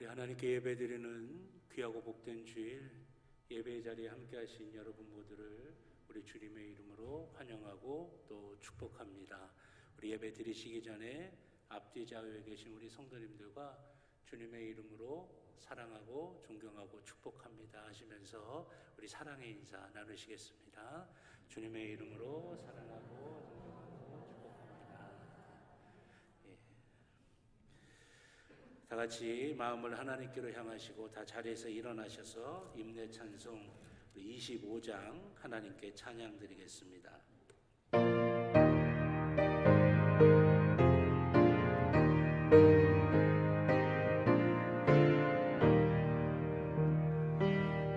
우리 하나님께 예배드리는 귀하고 복된 주일 예배 자리에 함께 하신 여러분 모두를 우리 주님의 이름으로 환영하고 또 축복합니다. 우리 예배 드리시기 전에 앞뒤 좌우에 계신 우리 성도님들과 주님의 이름으로 사랑하고 존경하고 축복합니다 하시면서 우리 사랑의 인사 나누시겠습니다. 주님의 이름으로 사랑하고 존경하고 축복합니다. 다 같이 마음을 하나님께로 향하시고 다 자리에서 일어나셔서 임내 찬송 25장 하나님께 찬양 드리겠습니다.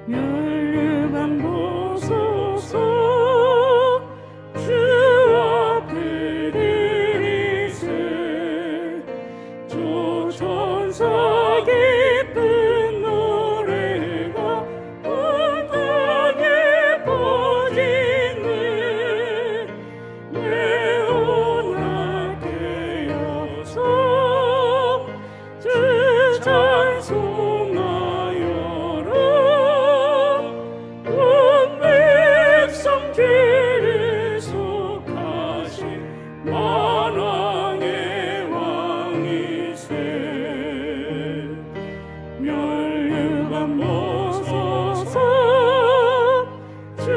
멸류관 보소서 주 앞에 드리세 저 천사 기쁜 노래가 온 땅에 퍼지네 예언하게 여서 주 찬송하여라 온 백성 죄를 속하신 만왕의 왕이세 멸류관 보소서 주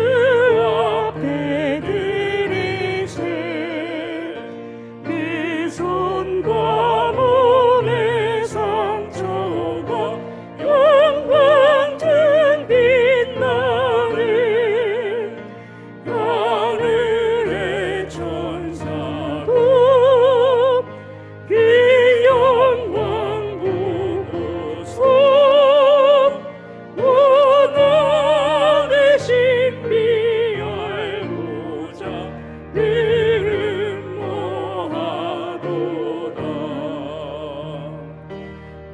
앞에 드리세 그 손과 몸의 상처가 영광 등 빛나네 하늘의 천사도 그 영광 보고서 원한의 신비 알고자 이름 모아도다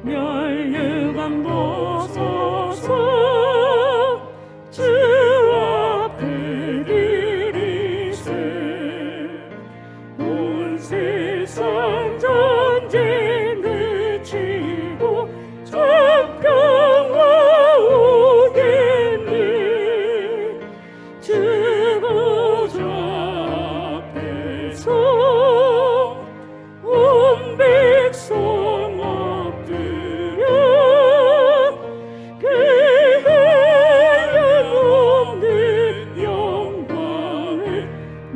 멸류관 보소서 주 앞에 드리세 온 세상 전쟁 그치고 적병화 오겠네 주 보좌 앞에서 온 백성 엎드려 그 해에 영광을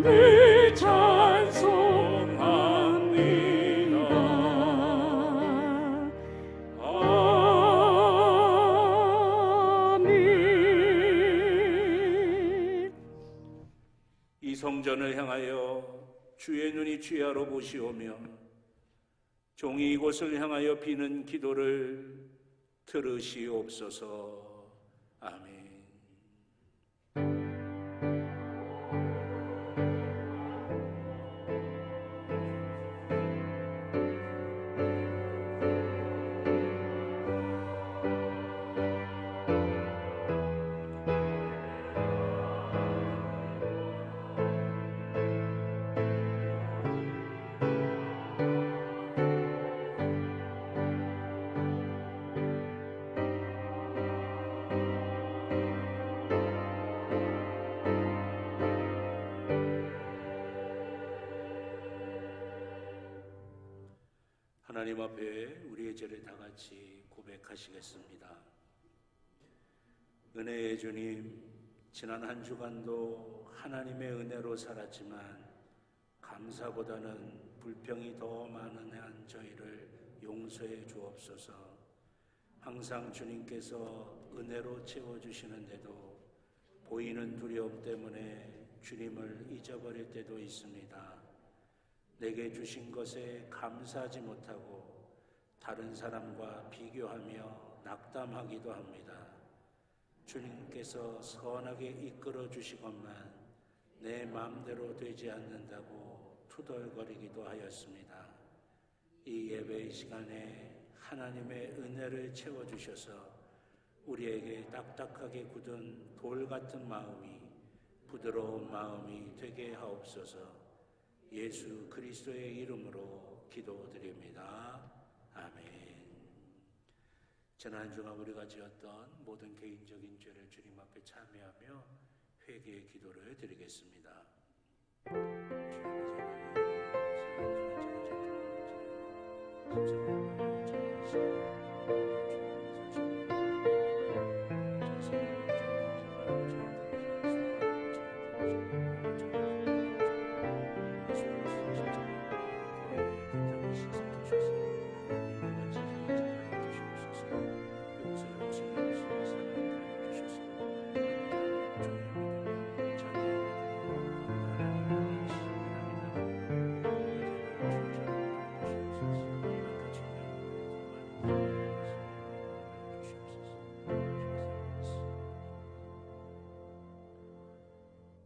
늘 찬송합니다. 아멘. 이 성전을 향하여 주의 눈이 주야로 보시오며 종이 이곳을 향하여 비는 기도를 들으시옵소서. 아멘. 하나님 앞에 우리의 죄를 다 같이 고백하시겠습니다. 은혜의 주님, 지난 한 주간도 하나님의 은혜로 살았지만 감사보다는 불평이 더 많은 한 저희를 용서해 주옵소서. 항상 주님께서 은혜로 채워주시는데도 보이는 두려움 때문에 주님을 잊어버릴 때도 있습니다. 내게 주신 것에 감사하지 못하고 다른 사람과 비교하며 낙담하기도 합니다. 주님께서 선하게 이끌어 주시건만 내 마음대로 되지 않는다고 투덜거리기도 하였습니다. 이 예배의 시간에 하나님의 은혜를 채워주셔서 우리에게 딱딱하게 굳은 돌 같은 마음이 부드러운 마음이 되게 하옵소서. 예수 그리스도의 이름으로 기도드립니다. 아멘. 지난 한 주간 우리가 지었던 모든 개인적인 죄를 주님 앞에 참여하며 회개의 기도를 드리겠습니다.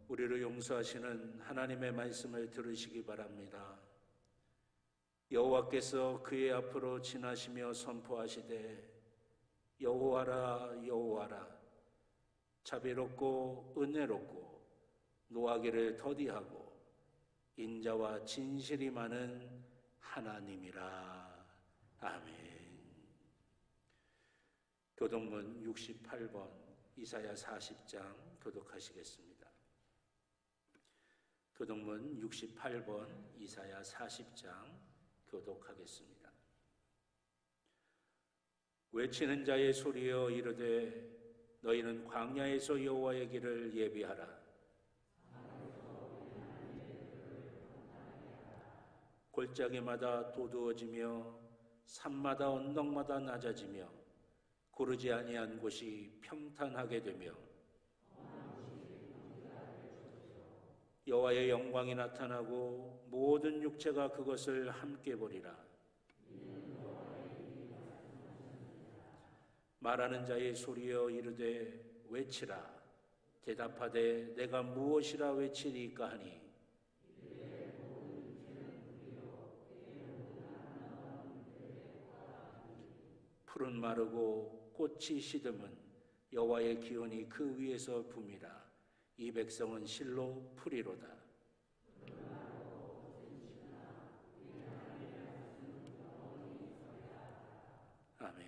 우리를 용서하시는 하나님의 말씀을 들으시기 바랍니다. 여호와께서 그의 앞으로 지나시며 선포하시되 여호와라 여호와라 자비롭고 은혜롭고 노하기를 더디하고 인자와 진실이 많은 하나님이라. 아멘. 교독문 68번 이사야 40장 교독하시겠습니다. 교독문 68번 이사야 40장 교독하겠습니다. 외치는 자의 소리여 이르되 너희는 광야에서 여호와의 길을 예비하라. 골짜기마다 도두어지며 산마다 언덕마다 낮아지며 고르지 아니한 곳이 평탄하게 되며 여호와의 영광이 나타나고 모든 육체가 그것을 함께 보리라. 말하는 자의 소리여 이르되 외치라. 대답하되 내가 무엇이라 외치리까 하니 풀은 마르고 꽃이 시듬은 여호와의 기운이 그 위에서 붐이라. 이 백성은 실로 풀이로다. 아멘.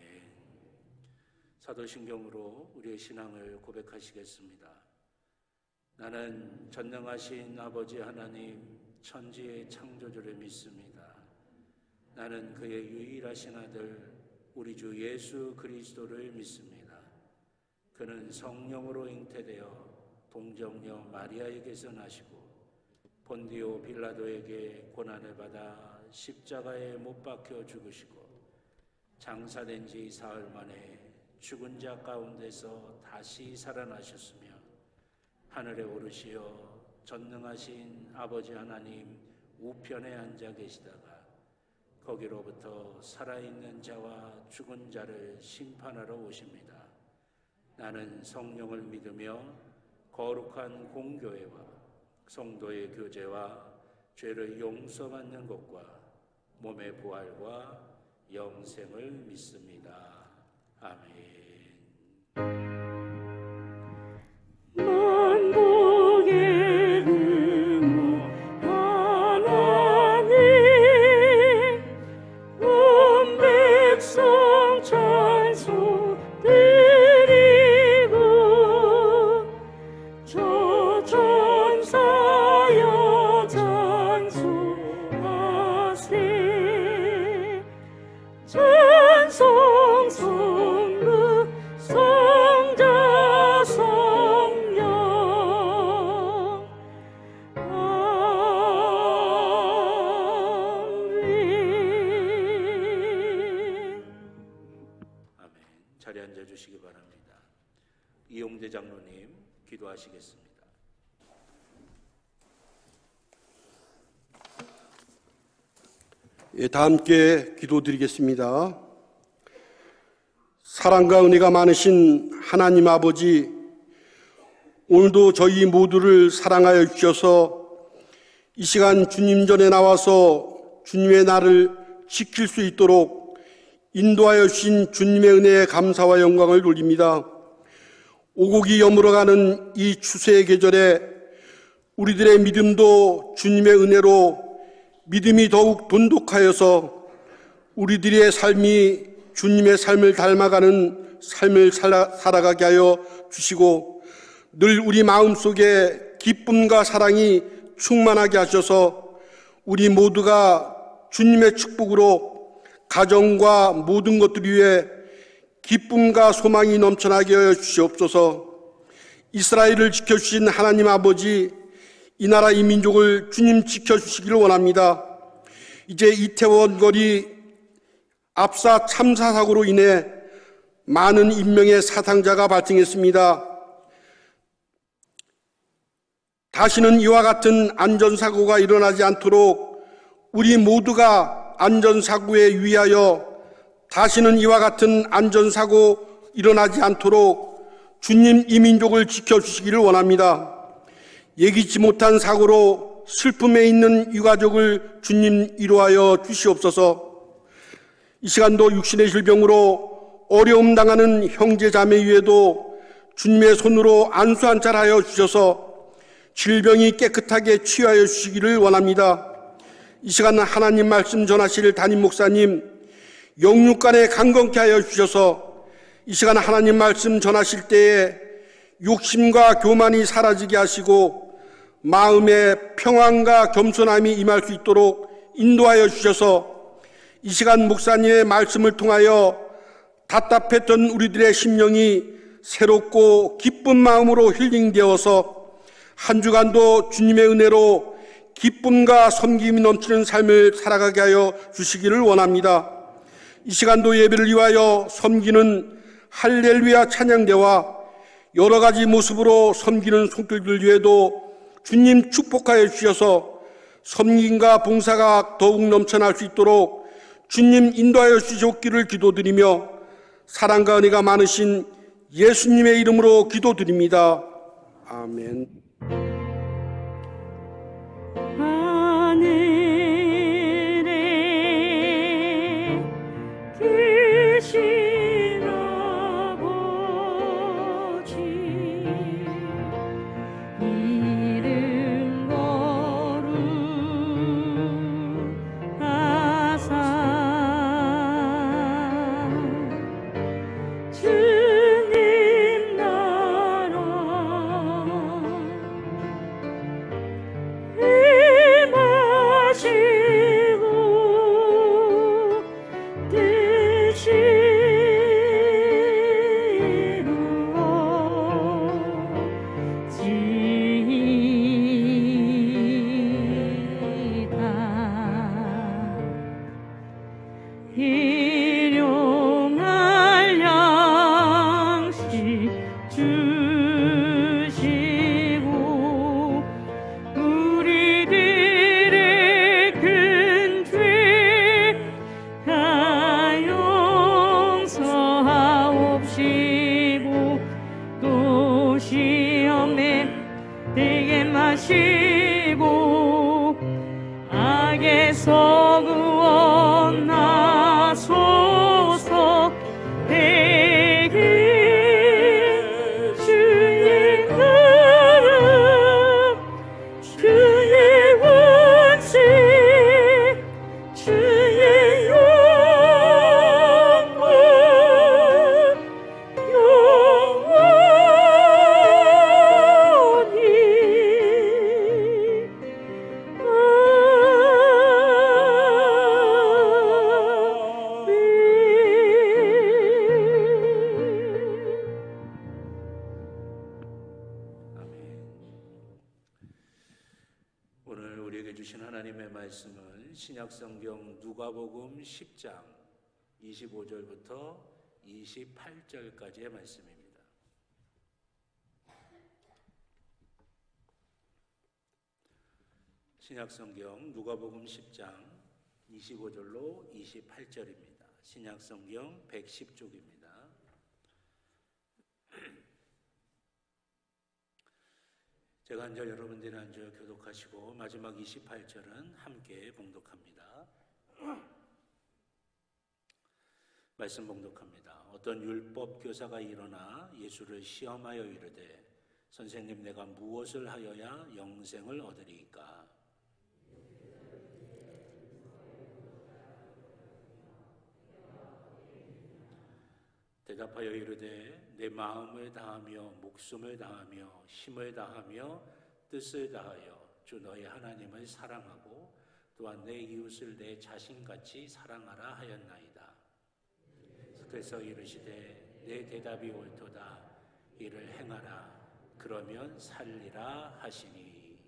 사도신경으로 우리의 신앙을 고백하시겠습니다. 나는 전능하신 아버지 하나님 천지의 창조주를 믿습니다. 나는 그의 유일하신 아들 우리 주 예수 그리스도를 믿습니다. 그는 성령으로 잉태되어 동정녀 마리아에게서 나시고 본디오 빌라도에게 고난을 받아 십자가에 못 박혀 죽으시고 장사된 지 사흘 만에 죽은 자 가운데서 다시 살아나셨으며 하늘에 오르시어 전능하신 아버지 하나님 우편에 앉아 계시다가 거기로부터 살아있는 자와 죽은 자를 심판하러 오십니다. 나는 성령을 믿으며 거룩한 공교회와 성도의 교제와 죄를 용서받는 것과 몸의 부활과 영생을 믿습니다. 아멘. 만국의 근원 하나님 온 백성 찬송 드리고 저 천사여 찬송하세. 찬송 성부 성자 성령 아멘. 자리에 앉아주시기 바랍니다. 이용대 장로님 기도하시겠습니다. 예, 다 함께 기도드리겠습니다. 사랑과 은혜가 많으신 하나님 아버지, 오늘도 저희 모두를 사랑하여 주셔서 이 시간 주님 전에 나와서 주님의 날을 지킬 수 있도록 인도하여 주신 주님의 은혜에 감사와 영광을 돌립니다. 오곡이 여물어가는 이 추수의 계절에 우리들의 믿음도 주님의 은혜로 믿음이 더욱 돈독하여서 우리들의 삶이 주님의 삶을 닮아가는 삶을 살아가게 하여 주시고 늘 우리 마음속에 기쁨과 사랑이 충만하게 하셔서 우리 모두가 주님의 축복으로 가정과 모든 것들 위해 기쁨과 소망이 넘쳐나게 하여 주시옵소서. 이스라엘을 지켜주신 하나님 아버지, 이 나라 이 민족을 주님 지켜주시기를 원합니다. 이제 이태원 거리 압사 참사 사고로 인해 많은 인명의 사상자가 발생했습니다. 다시는 이와 같은 안전사고가 일어나지 않도록 우리 모두가 안전사고에 유의하여 다시는 이와 같은 안전사고 일어나지 않도록 주님 이 민족을 지켜주시기를 원합니다. 예기치 못한 사고로 슬픔에 있는 유가족을 주님 위로하여 주시옵소서. 이 시간도 육신의 질병으로 어려움 당하는 형제 자매 위에도 주님의 손으로 안수한찰하여 주셔서 질병이 깨끗하게 치유하여 주시기를 원합니다. 이 시간 하나님 말씀 전하실 담임 목사님 영육간에 강건케 하여 주셔서 이 시간 하나님 말씀 전하실 때에 욕심과 교만이 사라지게 하시고 마음의 평안과 겸손함이 임할 수 있도록 인도하여 주셔서 이 시간 목사님의 말씀을 통하여 답답했던 우리들의 심령이 새롭고 기쁜 마음으로 힐링되어서 한 주간도 주님의 은혜로 기쁨과 섬김이 넘치는 삶을 살아가게 하여 주시기를 원합니다. 이 시간도 예배를 위하여 섬기는 할렐루야 찬양대와 여러 가지 모습으로 섬기는 손길들 위에도 주님 축복하여 주셔서 섬김과 봉사가 더욱 넘쳐날 수 있도록 주님 인도하여 주시옵기를 기도드리며 사랑과 은혜가 많으신 예수님의 이름으로 기도드립니다. 아멘. 하늘에 계신 아버지 이름 거룩하사 주님 나라 임하시고 뜻이 이루어지이다. 일용할 양식 주시고 우리들의 큰 죄 다 용서하옵시고 또 시험에 들게 마시고 악에서 구원하소서. 대개 주의 나라 주의 원칙 주의 영광 영원히 오늘 우리에게 주신 하나님의 말씀은 신약성경 누가복음 10장 25절부터 28절까지의 말씀입니다. 신약성경 누가복음 10장 25절로 28절입니다. 신약성경 110쪽입니다. 제가 한 절 여러분들이 한 절 교독하시고 마지막 28절은 함께 봉독합니다. 말씀 봉독합니다. 어떤 율법 교사가 일어나 예수를 시험하여 이르되 선생님 내가 무엇을 하여야 영생을 얻으리이까? 대답하여 이르되 내 마음을 다하며 목숨을 다하며 힘을 다하며 뜻을 다하여 주 너희 하나님을 사랑하고 또한 내 이웃을 내 자신같이 사랑하라 하였나이다. 그래서 이르시되 내 대답이 옳도다. 이를 행하라. 그러면 살리라 하시니.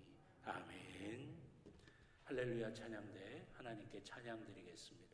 아멘. 할렐루야 찬양대 하나님께 찬양 드리겠습니다.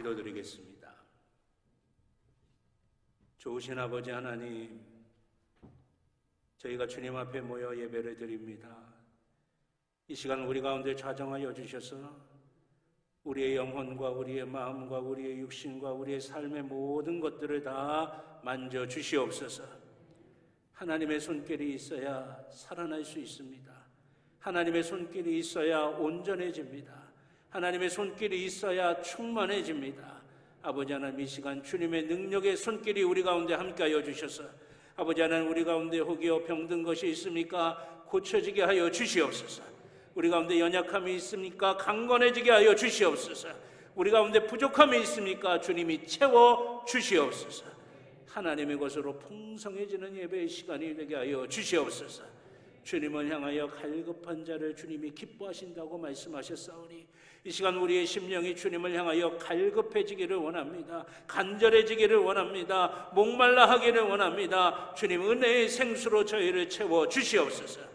기도드리겠습니다. 좋으신 아버지 하나님, 저희가 주님 앞에 모여 예배를 드립니다. 이 시간 우리 가운데 좌정하여 주셔서 우리의 영혼과 우리의 마음과 우리의 육신과 우리의 삶의 모든 것들을 다 만져 주시옵소서. 하나님의 손길이 있어야 살아날 수 있습니다. 하나님의 손길이 있어야 온전해집니다. 하나님의 손길이 있어야 충만해집니다. 아버지 하나님, 이 시간 주님의 능력의 손길이 우리 가운데 함께하여 주셔서 아버지 하나님, 우리 가운데 혹여 병든 것이 있습니까? 고쳐지게 하여 주시옵소서. 우리 가운데 연약함이 있습니까? 강건해지게 하여 주시옵소서. 우리 가운데 부족함이 있습니까? 주님이 채워 주시옵소서. 하나님의 것으로 풍성해지는 예배의 시간이 되게 하여 주시옵소서. 주님을 향하여 갈급한 자를 주님이 기뻐하신다고 말씀하셨사오니 이 시간 우리의 심령이 주님을 향하여 갈급해지기를 원합니다. 간절해지기를 원합니다. 목말라 하기를 원합니다. 주님, 은혜의 생수로 저희를 채워 주시옵소서.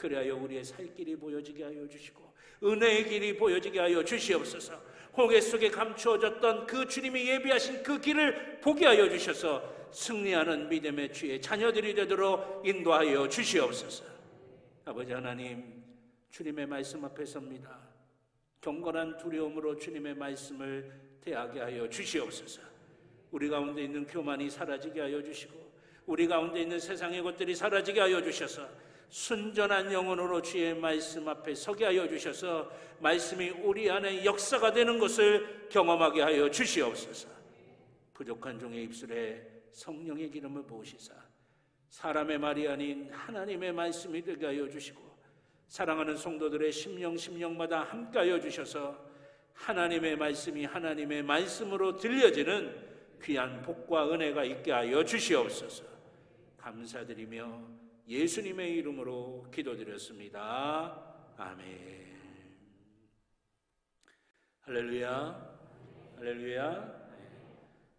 그리하여 우리의 살 길이 보여지게 하여 주시고 은혜의 길이 보여지게 하여 주시옵소서. 홍해 속에 감추어졌던 그 주님이 예비하신 그 길을 보게 하여 주셔서 승리하는 믿음의 주의 자녀들이 되도록 인도하여 주시옵소서. 아버지 하나님, 주님의 말씀 앞에 섭니다. 경건한 두려움으로 주님의 말씀을 대하게 하여 주시옵소서. 우리 가운데 있는 교만이 사라지게 하여 주시고 우리 가운데 있는 세상의 것들이 사라지게 하여 주셔서 순전한 영혼으로 주의 말씀 앞에 서게 하여 주셔서 말씀이 우리 안에 역사가 되는 것을 경험하게 하여 주시옵소서. 부족한 종의 입술에 성령의 기름을 부으시사 사람의 말이 아닌 하나님의 말씀이 되게 하여 주시고 사랑하는 성도들의 심령마다 함께하여 주셔서 하나님의 말씀이 하나님의 말씀으로 들려지는 귀한 복과 은혜가 있게 하여 주시옵소서. 감사드리며 예수님의 이름으로 기도드렸습니다. 아멘. 할렐루야, 할렐루야.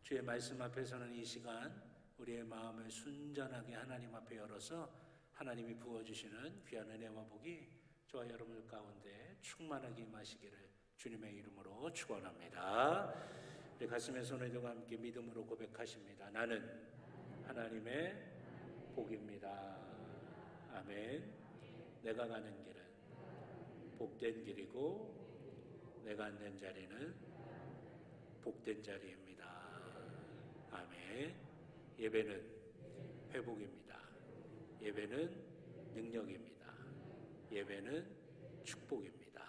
주의 말씀 앞에서는 이 시간 우리의 마음을 순전하게 하나님 앞에 열어서 하나님이 부어주시는 귀한 은혜와 복이 저와 여러분 가운데 충만하게 임하시기를 주님의 이름으로 축원합니다. 우리 가슴에 손을 들고 함께 믿음으로 고백하십니다. 나는 하나님의 복입니다. 아멘. 내가 가는 길은 복된 길이고 내가 앉는 자리는 복된 자리입니다. 아멘. 예배는 회복입니다. 예배는 능력입니다. 예배는 축복입니다.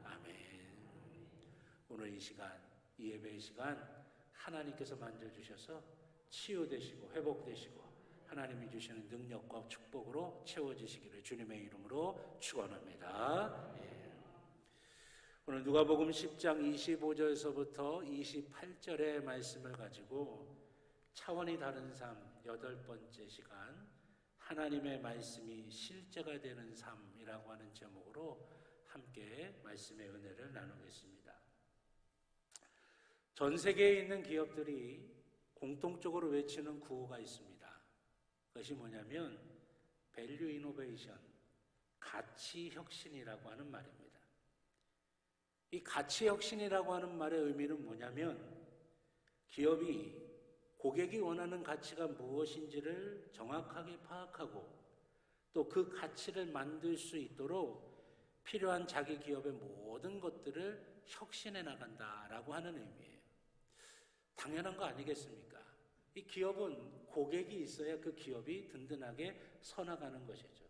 아멘. 오늘 이 시간, 이 예배의 시간 하나님께서 만져주셔서 치유되시고 회복되시고 하나님이 주시는 능력과 축복으로 채워지시기를 주님의 이름으로 축원합니다. 오늘 누가복음 10장 25절에서부터 28절의 말씀을 가지고 차원이 다른 삶 8번째 시간 하나님의 말씀이 실제가 되는 삶이라고 하는 제목으로 함께 말씀의 은혜를 나누겠습니다. 전 세계에 있는 기업들이 공통적으로 외치는 구호가 있습니다. 그것이 뭐냐면 밸류 이노베이션, 가치 혁신이라고 하는 말입니다. 이 가치 혁신이라고 하는 말의 의미는 뭐냐면 기업이 고객이 원하는 가치가 무엇인지를 정확하게 파악하고 또 그 가치를 만들 수 있도록 필요한 자기 기업의 모든 것들을 혁신해 나간다라고 하는 의미예요. 당연한 거 아니겠습니까? 이 기업은 고객이 있어야 그 기업이 든든하게 서나가는 것이죠.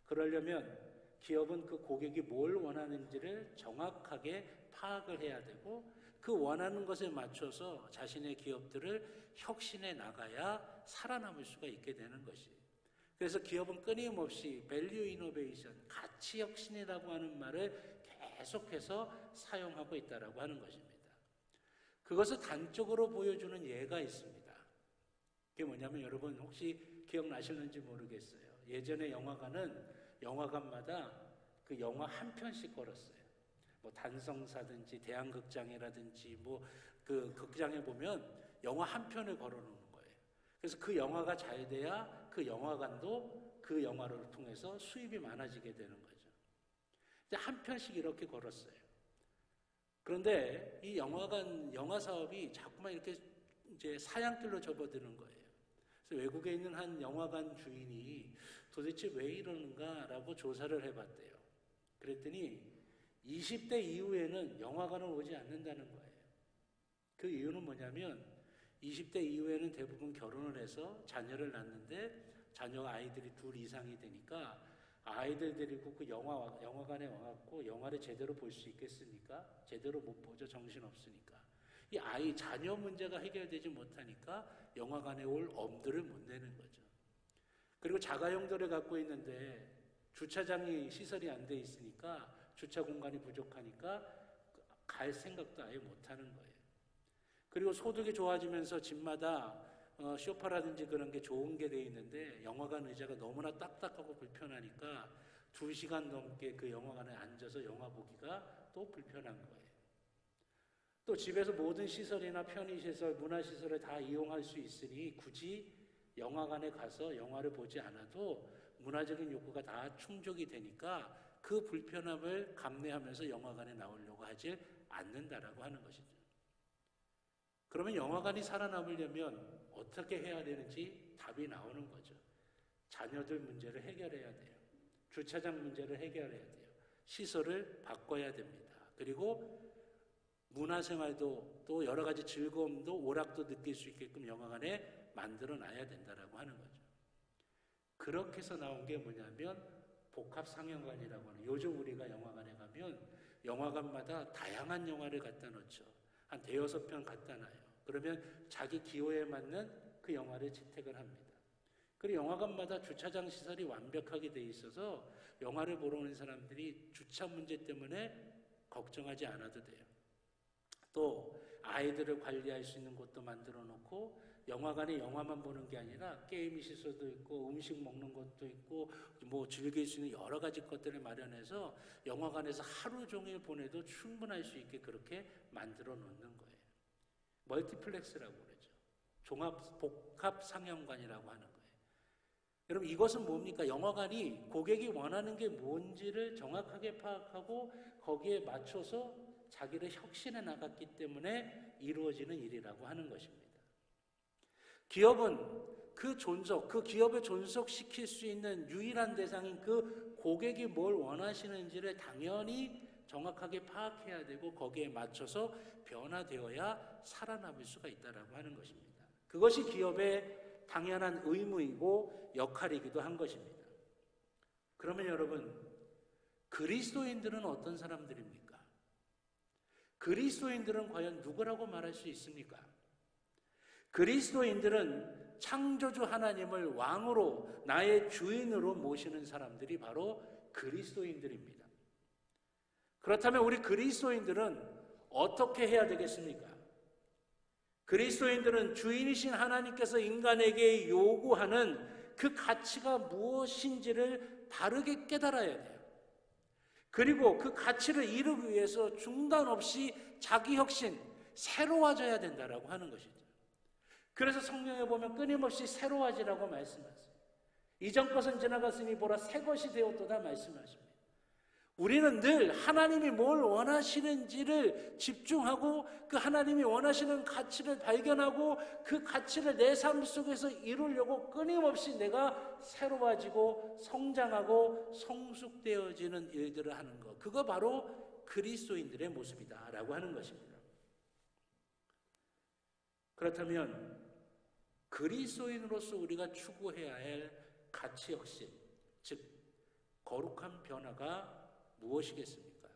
그러려면 기업은 그 고객이 뭘 원하는지를 정확하게 파악을 해야 되고 그 원하는 것에 맞춰서 자신의 기업들을 혁신해 나가야 살아남을 수가 있게 되는 것이에요. 그래서 기업은 끊임없이 밸류 이노베이션, 가치 혁신이라고 하는 말을 계속해서 사용하고 있다라고 하는 것입니다. 그것을 단적으로 보여주는 예가 있습니다. 그게 뭐냐면 여러분 혹시 기억나시는지 모르겠어요. 예전에 영화관마다 그 영화 한 편씩 걸었어요. 뭐 단성사든지 대한극장이라든지 뭐 그 극장에 보면 영화 한 편을 걸어놓는 거예요. 그래서 그 영화가 잘 돼야 그 영화관도 그 영화를 통해서 수입이 많아지게 되는 거죠. 이제 한 편씩 이렇게 걸었어요. 그런데 이 영화 사업이 자꾸만 이렇게 이제 사양길로 접어드는 거예요. 그래서 외국에 있는 한 영화관 주인이 도대체 왜 이러는가라고 조사를 해봤대요. 그랬더니 20대 이후에는 영화관을 오지 않는다는 거예요. 그 이유는 뭐냐면 20대 이후에는 대부분 결혼을 해서 자녀를 낳는데 자녀 아이들이 둘 이상이 되니까 아이들 데리고 그 영화관에 와갖고 영화를 제대로 볼 수 있겠습니까? 제대로 못 보죠. 정신없으니까. 이 아이 자녀 문제가 해결되지 못하니까 영화관에 올 엄두를 못 내는 거죠. 그리고 자가용도를 갖고 있는데 주차장이 시설이 안 돼 있으니까 주차 공간이 부족하니까 갈 생각도 아예 못 하는 거예요. 그리고 소득이 좋아지면서 집마다 소파라든지 그런 게 좋은 게 돼 있는데 영화관 의자가 너무나 딱딱하고 불편하니까 2시간 넘게 그 영화관에 앉아서 영화 보기가 또 불편한 거예요. 또 집에서 모든 시설이나 편의시설, 문화시설을 다 이용할 수 있으니 굳이 영화관에 가서 영화를 보지 않아도 문화적인 욕구가 다 충족이 되니까 그 불편함을 감내하면서 영화관에 나오려고 하지 않는다라고 하는 것이죠. 그러면 영화관이 살아남으려면 어떻게 해야 되는지 답이 나오는 거죠. 자녀들 문제를 해결해야 돼요. 주차장 문제를 해결해야 돼요. 시설을 바꿔야 됩니다. 그리고 문화생활도 또 여러 가지 즐거움도 오락도 느낄 수 있게끔 영화관에 만들어놔야 된다라고 하는 거죠. 그렇게 해서 나온 게 뭐냐면 복합상영관이라고 하는, 요즘 우리가 영화관에 가면 영화관마다 다양한 영화를 갖다 놓죠. 한 5-6편 갖다 놔요. 그러면 자기 기호에 맞는 그 영화를 채택을 합니다. 그리고 영화관마다 주차장 시설이 완벽하게 돼 있어서 영화를 보러 오는 사람들이 주차 문제 때문에 걱정하지 않아도 돼요. 또 아이들을 관리할 수 있는 곳도 만들어 놓고 영화관에 영화만 보는 게 아니라 게임 시설도 있고 음식 먹는 것도 있고 뭐 즐길 수 있는 여러 가지 것들을 마련해서 영화관에서 하루 종일 보내도 충분할 수 있게 그렇게 만들어 놓는 거예요. 멀티플렉스라고 그러죠. 종합 복합 상영관이라고 하는 거예요. 여러분, 이것은 뭡니까? 영화관이 고객이 원하는 게 뭔지를 정확하게 파악하고 거기에 맞춰서 자기를 혁신해 나갔기 때문에 이루어지는 일이라고 하는 것입니다. 기업은 그 기업을 존속시킬 수 있는 유일한 대상인 그 고객이 뭘 원하시는지를 당연히 정확하게 파악해야 되고 거기에 맞춰서 변화되어야 살아남을 수가 있다라고 하는 것입니다. 그것이 기업의 당연한 의무이고 역할이기도 한 것입니다. 그러면 여러분, 그리스도인들은 어떤 사람들입니까? 그리스도인들은 과연 누구라고 말할 수 있습니까? 그리스도인들은 창조주 하나님을 왕으로 나의 주인으로 모시는 사람들이 바로 그리스도인들입니다. 그렇다면 우리 그리스도인들은 어떻게 해야 되겠습니까? 그리스도인들은 주인이신 하나님께서 인간에게 요구하는 그 가치가 무엇인지를 바르게 깨달아야 돼요. 그리고 그 가치를 이루기 위해서 중단 없이 자기 혁신, 새로워져야 된다라고 하는 것이죠. 그래서 성경에 보면 끊임없이 새로워지라고 말씀하세요. 이전 것은 지나갔으니 보라 새 것이 되었도다 말씀하십니다. 우리는 늘 하나님이 뭘 원하시는지를 집중하고 그 하나님이 원하시는 가치를 발견하고 그 가치를 내 삶 속에서 이루려고 끊임없이 내가 새로워지고 성장하고 성숙되어지는 일들을 하는 것. 그거 바로 그리스도인들의 모습이다라고 하는 것입니다. 그렇다면 그리스도인으로서 우리가 추구해야 할 가치 혁신, 즉 거룩한 변화가 무엇이겠습니까?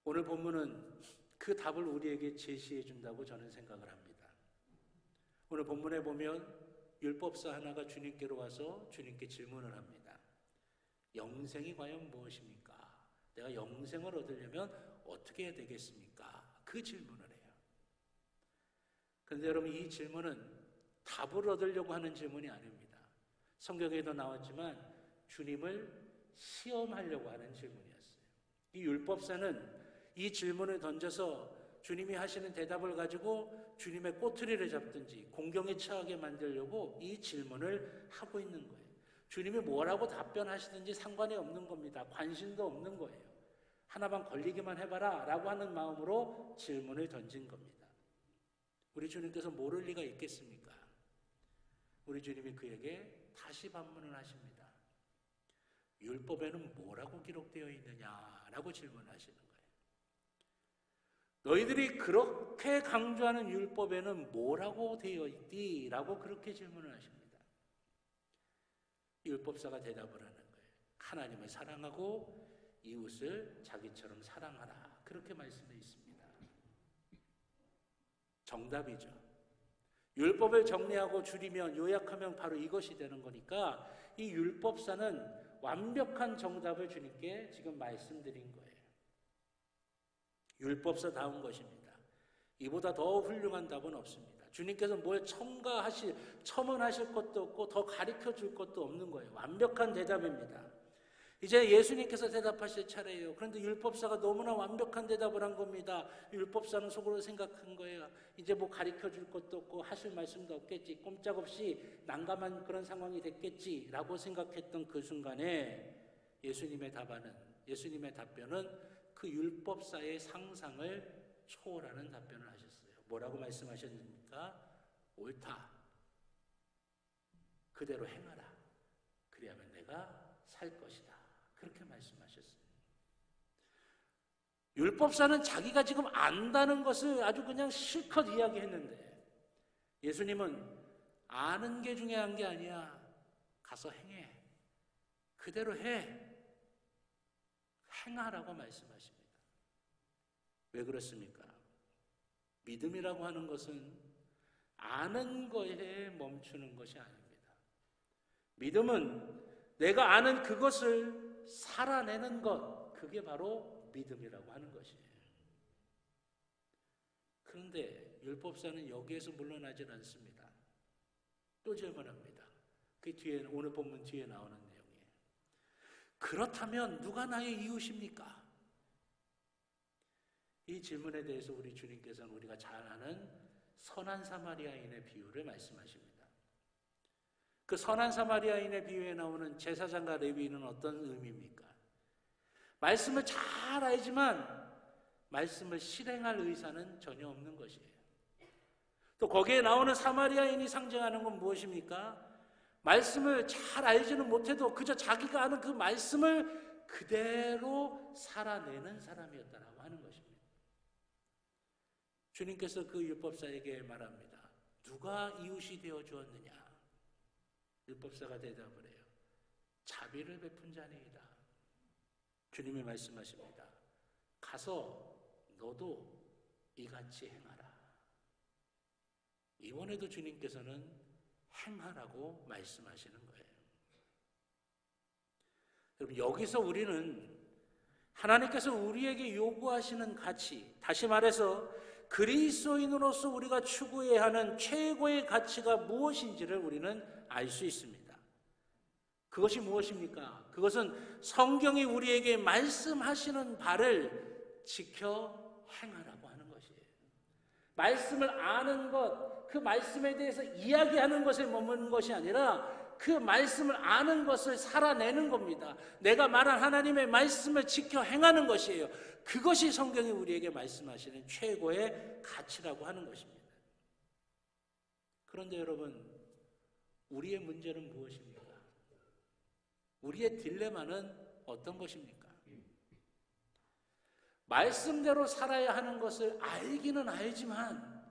오늘 본문은 그 답을 우리에게 제시해 준다고 저는 생각을 합니다. 오늘 본문에 보면 율법사 하나가 주님께로 와서 주님께 질문을 합니다. 영생이 과연 무엇입니까? 내가 영생을 얻으려면 어떻게 해야 되겠습니까? 그 질문을 해요. 그런데 여러분, 이 질문은 답을 얻으려고 하는 질문이 아닙니다. 성경에도 나왔지만 주님을 시험하려고 하는 질문이었어요. 이 율법사는 이 질문을 던져서 주님이 하시는 대답을 가지고 주님의 꼬투리를 잡든지 공경에 처하게 만들려고 이 질문을 하고 있는 거예요. 주님이 뭐라고 답변하시든지 상관이 없는 겁니다. 관심도 없는 거예요. 하나만 걸리기만 해봐라 라고 하는 마음으로 질문을 던진 겁니다. 우리 주님께서 모를 리가 있겠습니까? 우리 주님이 그에게 다시 반문을 하십니다. 율법에는 뭐라고 기록되어 있느냐라고 질문하시는 거예요. 너희들이 그렇게 강조하는 율법에는 뭐라고 되어 있디? 라고 그렇게 질문을 하십니다. 율법사가 대답을 하는 거예요. 하나님을 사랑하고 이웃을 자기처럼 사랑하라. 그렇게 말씀되어 있습니다. 정답이죠. 율법을 정리하고 줄이면, 요약하면 바로 이것이 되는 거니까 이 율법사는 완벽한 정답을 주님께 지금 말씀드린 거예요. 율법사다운 것입니다. 이보다 더 훌륭한 답은 없습니다. 주님께서 뭘 첨언하실 것도 없고 더 가르쳐 줄 것도 없는 거예요. 완벽한 대답입니다. 이제 예수님께서 대답하실 차례예요. 그런데 율법사가 너무나 완벽한 대답을 한 겁니다. 율법사는 속으로 생각한 거예요. 이제 뭐 가르쳐 줄 것도 없고 하실 말씀도 없겠지. 꼼짝없이 난감한 그런 상황이 됐겠지라고 생각했던 그 순간에 예수님의 답변은 그 율법사의 상상을 초월하는 답변을 하셨어요. 뭐라고 말씀하셨습니까? 옳다. 그대로 행하라. 그리하면 내가 살 것이다. 그렇게 말씀하셨어요. 율법사는 자기가 지금 안다는 것을 아주 그냥 실컷 이야기했는데 예수님은 아는 게 중요한 게 아니야. 가서 행해. 그대로 해. 행하라고 말씀하십니다. 왜 그렇습니까? 믿음이라고 하는 것은 아는 거에 멈추는 것이 아닙니다. 믿음은 내가 아는 그것을 살아내는 것, 그게 바로 믿음이라고 하는 것이에요. 그런데 율법사는 여기에서 물러나질 않습니다. 또 질문합니다. 그 뒤에, 오늘 본문 뒤에 나오는 내용이에요. 그렇다면 누가 나의 이웃입니까? 이 질문에 대해서 우리 주님께서는 우리가 잘 아는 선한 사마리아인의 비유를 말씀하십니다. 그 선한 사마리아인의 비유에 나오는 제사장과 레위인은 어떤 의미입니까? 말씀을 잘 알지만 말씀을 실행할 의사는 전혀 없는 것이에요. 또 거기에 나오는 사마리아인이 상징하는 건 무엇입니까? 말씀을 잘 알지는 못해도 그저 자기가 아는 그 말씀을 그대로 살아내는 사람이었다라고 하는 것입니다. 주님께서 그 율법사에게 말합니다. 누가 이웃이 되어 주었느냐? 율법사가 대답을 해요. 자비를 베푼 자니이다. 주님이 말씀하십니다. 가서 너도 이같이 행하라. 이번에도 주님께서는 행하라고 말씀하시는 거예요. 여러분, 여기서 우리는 하나님께서 우리에게 요구하시는 가치, 다시 말해서 그리스도인으로서 우리가 추구해야 하는 최고의 가치가 무엇인지를 우리는 알 수 있습니다. 그것이 무엇입니까? 그것은 성경이 우리에게 말씀하시는 바를 지켜 행하라고 하는 것이에요. 말씀을 아는 것, 그 말씀에 대해서 이야기하는 것에 머무는 것이 아니라 그 말씀을 아는 것을 살아내는 겁니다. 내가 말한 하나님의 말씀을 지켜 행하는 것이에요. 그것이 성경이 우리에게 말씀하시는 최고의 가치라고 하는 것입니다. 그런데 여러분, 우리의 문제는 무엇입니까? 우리의 딜레마는 어떤 것입니까? 말씀대로 살아야 하는 것을 알기는 알지만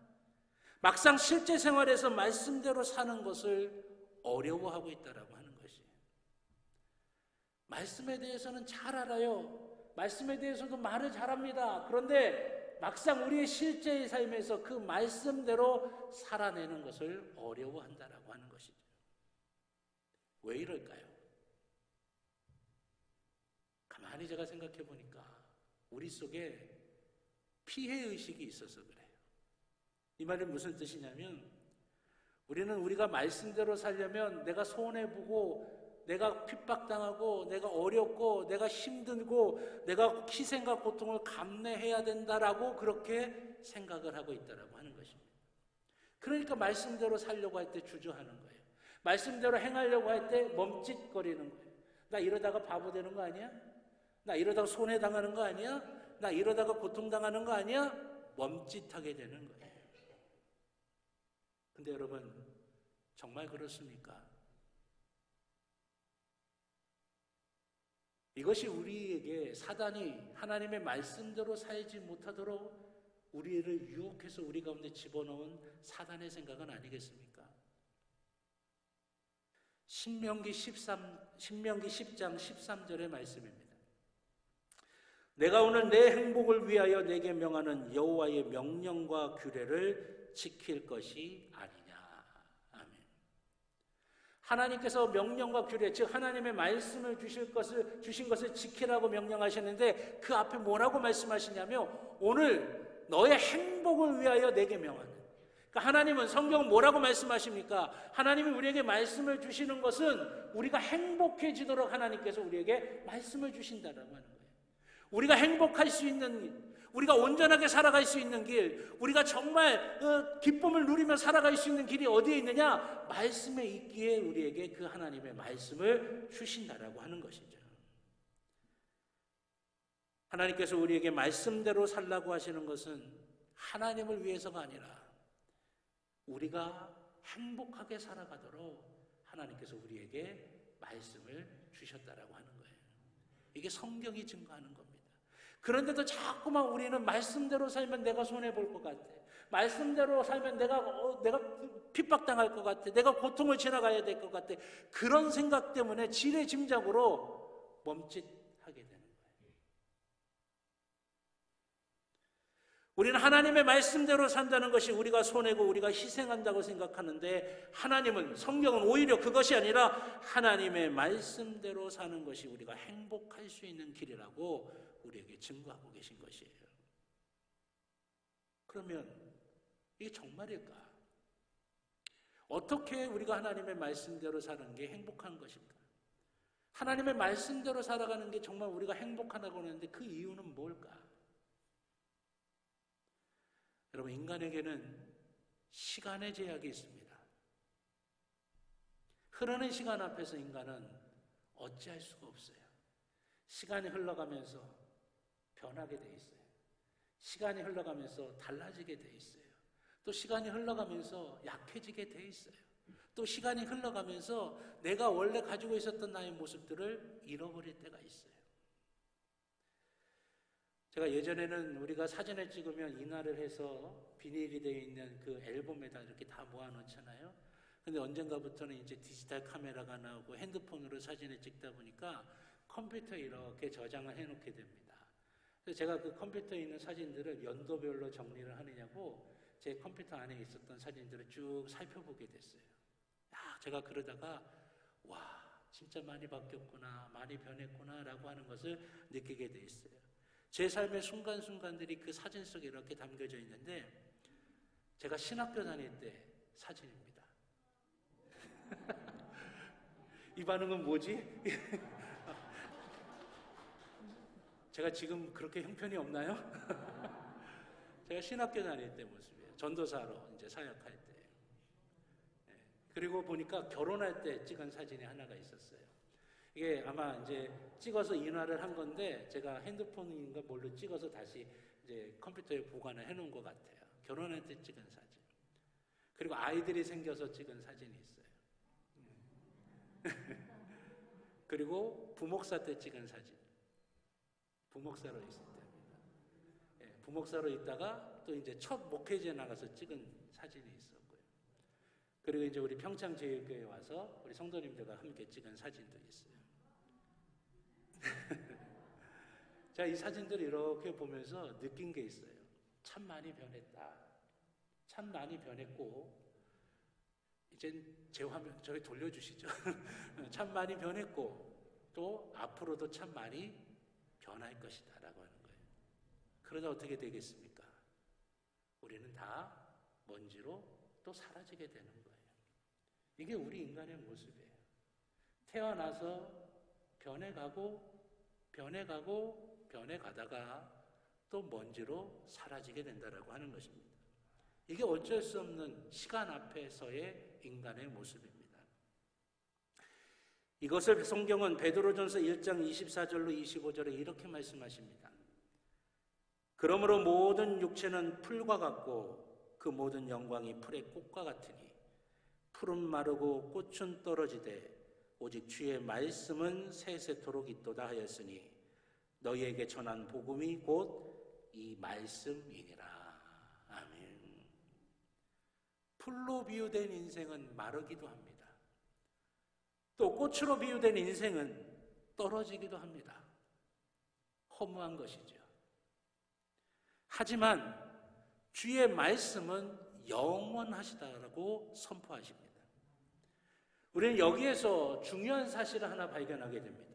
막상 실제 생활에서 말씀대로 사는 것을 어려워하고 있다라고 하는 것이에요. 말씀에 대해서는 잘 알아요. 말씀에 대해서도 말을 잘합니다. 그런데 막상 우리의 실제의 삶에서 그 말씀대로 살아내는 것을 어려워한다라고 하는 것이죠. 왜 이럴까요? 가만히 제가 생각해 보니까 우리 속에 피해의식이 있어서 그래요. 이 말은 무슨 뜻이냐면 우리가 말씀대로 살려면 내가 손해보고 내가 핍박당하고 내가 어렵고 내가 힘들고 내가 희생과 고통을 감내해야 된다라고 그렇게 생각을 하고 있다라고 하는 것입니다. 그러니까 말씀대로 살려고 할 때 주저하는 거예요. 말씀대로 행하려고 할 때 멈칫거리는 거예요. 나 이러다가 바보 되는 거 아니야? 나 이러다가 손해당하는 거 아니야? 나 이러다가 고통당하는 거 아니야? 멈칫하게 되는 거예요. 근데 여러분, 정말 그렇습니까? 이것이 우리에게 사단이 하나님의 말씀대로 살지 못하도록 우리를 유혹해서 우리 가운데 집어넣은 사단의 생각은 아니겠습니까? 신명기 10장 13절의 말씀입니다. 내가 오늘 내 행복을 위하여 내게 명하는 여호와의 명령과 규례를 지킬 것이 아니냐. 아멘. 하나님께서 명령과 규례, 즉 하나님의 말씀을 주신 것을 지키라고 명령하셨는데 그 앞에 뭐라고 말씀하시냐면 오늘 너의 행복을 위하여 내게 명하는. 그러니까 하나님은 성경은 뭐라고 말씀하십니까? 하나님이 우리에게 말씀을 주시는 것은 우리가 행복해지도록 하나님께서 우리에게 말씀을 주신다라고 하는 거예요. 우리가 행복할 수 있는, 우리가 온전하게 살아갈 수 있는 길, 우리가 정말 기쁨을 누리며 살아갈 수 있는 길이 어디에 있느냐? 말씀에 있기에 우리에게 그 하나님의 말씀을 주신다라고 하는 것이죠. 하나님께서 우리에게 말씀대로 살라고 하시는 것은 하나님을 위해서가 아니라 우리가 행복하게 살아가도록 하나님께서 우리에게 말씀을 주셨다라고 하는 거예요. 이게 성경이 증거하는 겁니다. 그런데도 자꾸만 우리는 말씀대로 살면 내가 손해볼 것 같아. 말씀대로 살면 내가 핍박당할 것 같아. 내가 고통을 지나가야 될 것 같아. 그런 생각 때문에 지레짐작으로 멈칫하게 되는 거예요. 우리는 하나님의 말씀대로 산다는 것이 우리가 손해고 우리가 희생한다고 생각하는데 하나님은, 성경은 오히려 그것이 아니라 하나님의 말씀대로 사는 것이 우리가 행복할 수 있는 길이라고 우리에게 증거하고 계신 것이에요. 그러면 이게 정말일까? 어떻게 우리가 하나님의 말씀대로 사는 게 행복한 것인가? 하나님의 말씀대로 살아가는 게 정말 우리가 행복하다고 하는데 그 이유는 뭘까? 여러분, 인간에게는 시간의 제약이 있습니다. 흐르는 시간 앞에서 인간은 어찌할 수가 없어요. 시간이 흘러가면서 변하게 돼 있어요. 시간이 흘러가면서 달라지게 돼 있어요. 또 시간이 흘러가면서 약해지게 돼 있어요. 또 시간이 흘러가면서 내가 원래 가지고 있었던 나의 모습들을 잃어버릴 때가 있어요. 제가 예전에는 우리가 사진을 찍으면 인화를 해서 비닐이 되어 있는 그 앨범에다 이렇게 다 모아놓잖아요. 근데 언젠가부터는 이제 디지털 카메라가 나오고 핸드폰으로 사진을 찍다 보니까 컴퓨터에 이렇게 저장을 해놓게 됩니다. 그래서 제가 그 컴퓨터에 있는 사진들을 연도별로 정리를 하느냐고 제 컴퓨터 안에 있었던 사진들을 쭉 살펴보게 됐어요. 제가 그러다가 와, 진짜 많이 바뀌었구나, 많이 변했구나 라고 하는 것을 느끼게 돼 있어요. 제 삶의 순간순간들이 그 사진 속에 이렇게 담겨져 있는데 제가 신학교 다닐 때 사진입니다. 이 반응은 뭐지? 제가 지금 그렇게 형편이 없나요? 제가 신학교 다닐 때 모습이에요. 전도사로 이제 사역할 때. 그리고 보니까 결혼할 때 찍은 사진이 하나가 있었어요. 이게 아마 이제 찍어서 인화를 한 건데 제가 핸드폰인가 뭘로 찍어서 다시 이제 컴퓨터에 보관을 해놓은 것 같아요. 결혼할 때 찍은 사진. 그리고 아이들이 생겨서 찍은 사진이 있어요. 그리고 부목사 때 찍은 사진. 부목사로 있을 때입니다. 부목사로 있다가 또 이제 첫 목회지에 나가서 찍은 사진이 있었고요. 그리고 이제 우리 평창제일교회에 와서 우리 성도님들과 함께 찍은 사진도 있어요. 제가 이 사진들을 이렇게 보면서 느낀 게 있어요. 참 많이 변했다. 참 많이 변했고 이젠 제 화면 저희 돌려주시죠. 참 많이 변했고 또 앞으로도 참 많이 변할 것이다 라고 하는 거예요. 그러다 어떻게 되겠습니까? 우리는 다 먼지로 또 사라지게 되는 거예요. 이게 우리 인간의 모습이에요. 태어나서 변해가다가 또 먼지로 사라지게 된다라고 하는 것입니다. 이게 어쩔 수 없는 시간 앞에서의 인간의 모습입니다. 이것을 성경은 베드로전서 1장 24절로 25절에 이렇게 말씀하십니다. 그러므로 모든 육체는 풀과 같고 그 모든 영광이 풀의 꽃과 같으니 풀은 마르고 꽃은 떨어지되 오직 주의 말씀은 세세토록 있도다 하였으니 너희에게 전한 복음이 곧 이 말씀이니라. 아멘. 풀로 비유된 인생은 마르기도 합니다. 또 꽃으로 비유된 인생은 떨어지기도 합니다. 허무한 것이죠. 하지만 주의 말씀은 영원하시다라고 선포하십니다. 우리는 여기에서 중요한 사실을 하나 발견하게 됩니다.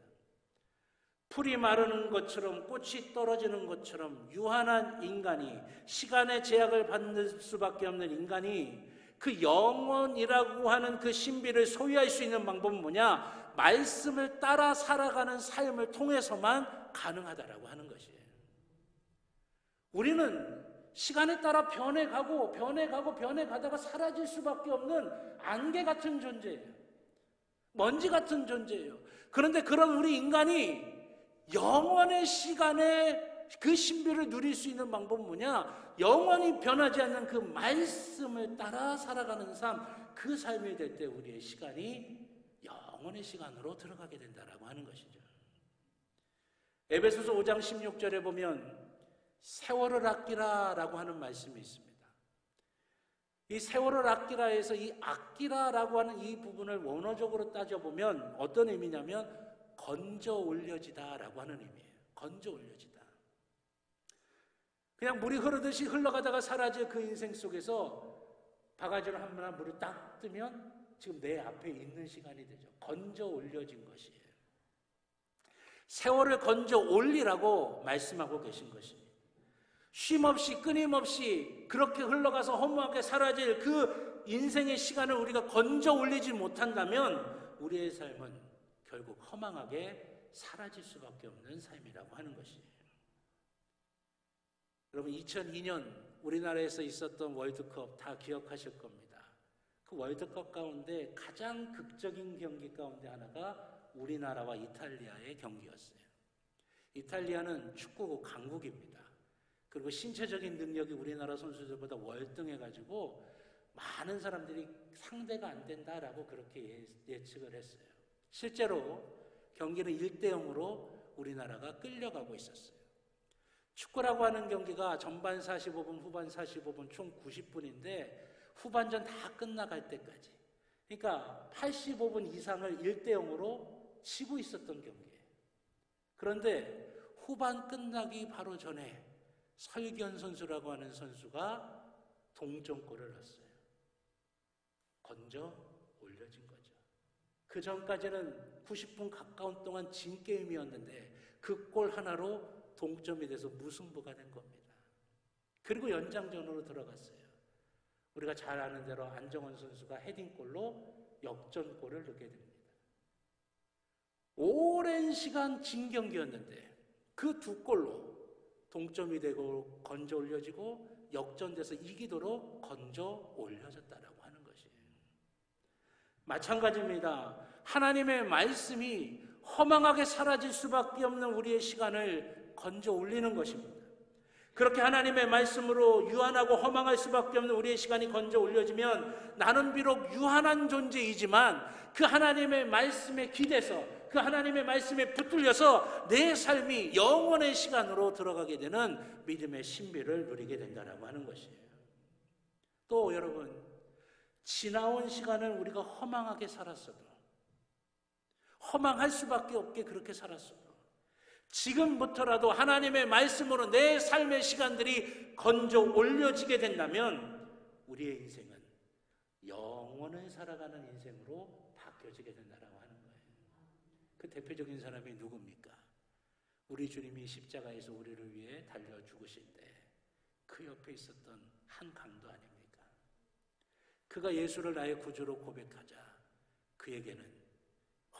풀이 마르는 것처럼 꽃이 떨어지는 것처럼 유한한 인간이, 시간의 제약을 받는 수밖에 없는 인간이 그 영원이라고 하는 그 신비를 소유할 수 있는 방법은 뭐냐? 말씀을 따라 살아가는 삶을 통해서만 가능하다라고 하는 것이에요. 우리는 시간에 따라 변해가다가 사라질 수밖에 없는 안개 같은 존재예요. 먼지 같은 존재예요. 그런데 그런 우리 인간이 영원의 시간에 그 신비를 누릴 수 있는 방법은 뭐냐? 영원히 변하지 않는 그 말씀을 따라 살아가는 삶, 그 삶이 될 때 우리의 시간이 영원의 시간으로 들어가게 된다라고 하는 것이죠. 에베소서 5장 16절에 보면 세월을 아끼라라고 하는 말씀이 있습니다. 이 세월을 아끼라에서 이 아끼라라고 하는 이 부분을 원어적으로 따져보면 어떤 의미냐면 건져 올려지다라고 하는 의미예요. 건져 올려지다. 그냥 물이 흐르듯이 흘러가다가 사라질 그 인생 속에서 바가지로 한번 물을 딱 뜨면 지금 내 앞에 있는 시간이 되죠. 건져 올려진 것이에요. 세월을 건져 올리라고 말씀하고 계신 것입니다. 쉼없이 끊임없이 그렇게 흘러가서 허무하게 사라질 그 인생의 시간을 우리가 건져 올리지 못한다면 우리의 삶은 결국 허망하게 사라질 수밖에 없는 삶이라고 하는 것이에요. 여러분 2002년 우리나라에서 있었던 월드컵 다 기억하실 겁니다. 그 월드컵 가운데 가장 극적인 경기 가운데 하나가 우리나라와 이탈리아의 경기였어요. 이탈리아는 축구 강국입니다. 그리고 신체적인 능력이 우리나라 선수들보다 월등해가지고 많은 사람들이 상대가 안 된다라고 그렇게 예측을 했어요. 실제로 경기는 1대0으로 우리나라가 끌려가고 있었어요. 축구라고 하는 경기가 전반 45분, 후반 45분, 총 90분인데 후반전 다 끝나갈 때까지, 그러니까 85분 이상을 1대0으로 치고 있었던 경기예요. 그런데 후반 끝나기 바로 전에 설기현 선수라고 하는 선수가 동점골을 넣었어요. 건져 올려진 거죠. 그 전까지는 90분 가까운 동안 진 게임이었는데 그 골 하나로 동점이 돼서 무승부가 된 겁니다. 그리고 연장전으로 들어갔어요. 우리가 잘 아는 대로 안정원 선수가 헤딩골로 역전골을 넣게 됩니다. 오랜 시간 진 경기였는데 그 두 골로 동점이 되고 건져 올려지고 역전돼서 이기도록 건져 올려졌다라고 하는 것이에요. 마찬가지입니다. 하나님의 말씀이 허망하게 사라질 수밖에 없는 우리의 시간을 건져 올리는 것입니다. 그렇게 하나님의 말씀으로 유한하고 허망할 수밖에 없는 우리의 시간이 건져 올려지면 나는 비록 유한한 존재이지만 그 하나님의 말씀에 기대서 그 하나님의 말씀에 붙들려서 내 삶이 영원의 시간으로 들어가게 되는 믿음의 신비를 누리게 된다라고 하는 것이에요. 또 여러분, 지나온 시간을 우리가 허망하게 살았어도, 허망할 수밖에 없게 그렇게 살았어도 지금부터라도 하나님의 말씀으로 내 삶의 시간들이 건져 올려지게 된다면 우리의 인생은 영원을 살아가는 인생으로 바뀌어지게 된다라고 하는 거예요. 그 대표적인 사람이 누굽니까? 우리 주님이 십자가에서 우리를 위해 달려 죽으실 때 그 옆에 있었던 한 강도 아닙니까? 그가 예수를 나의 구주로 고백하자 그에게는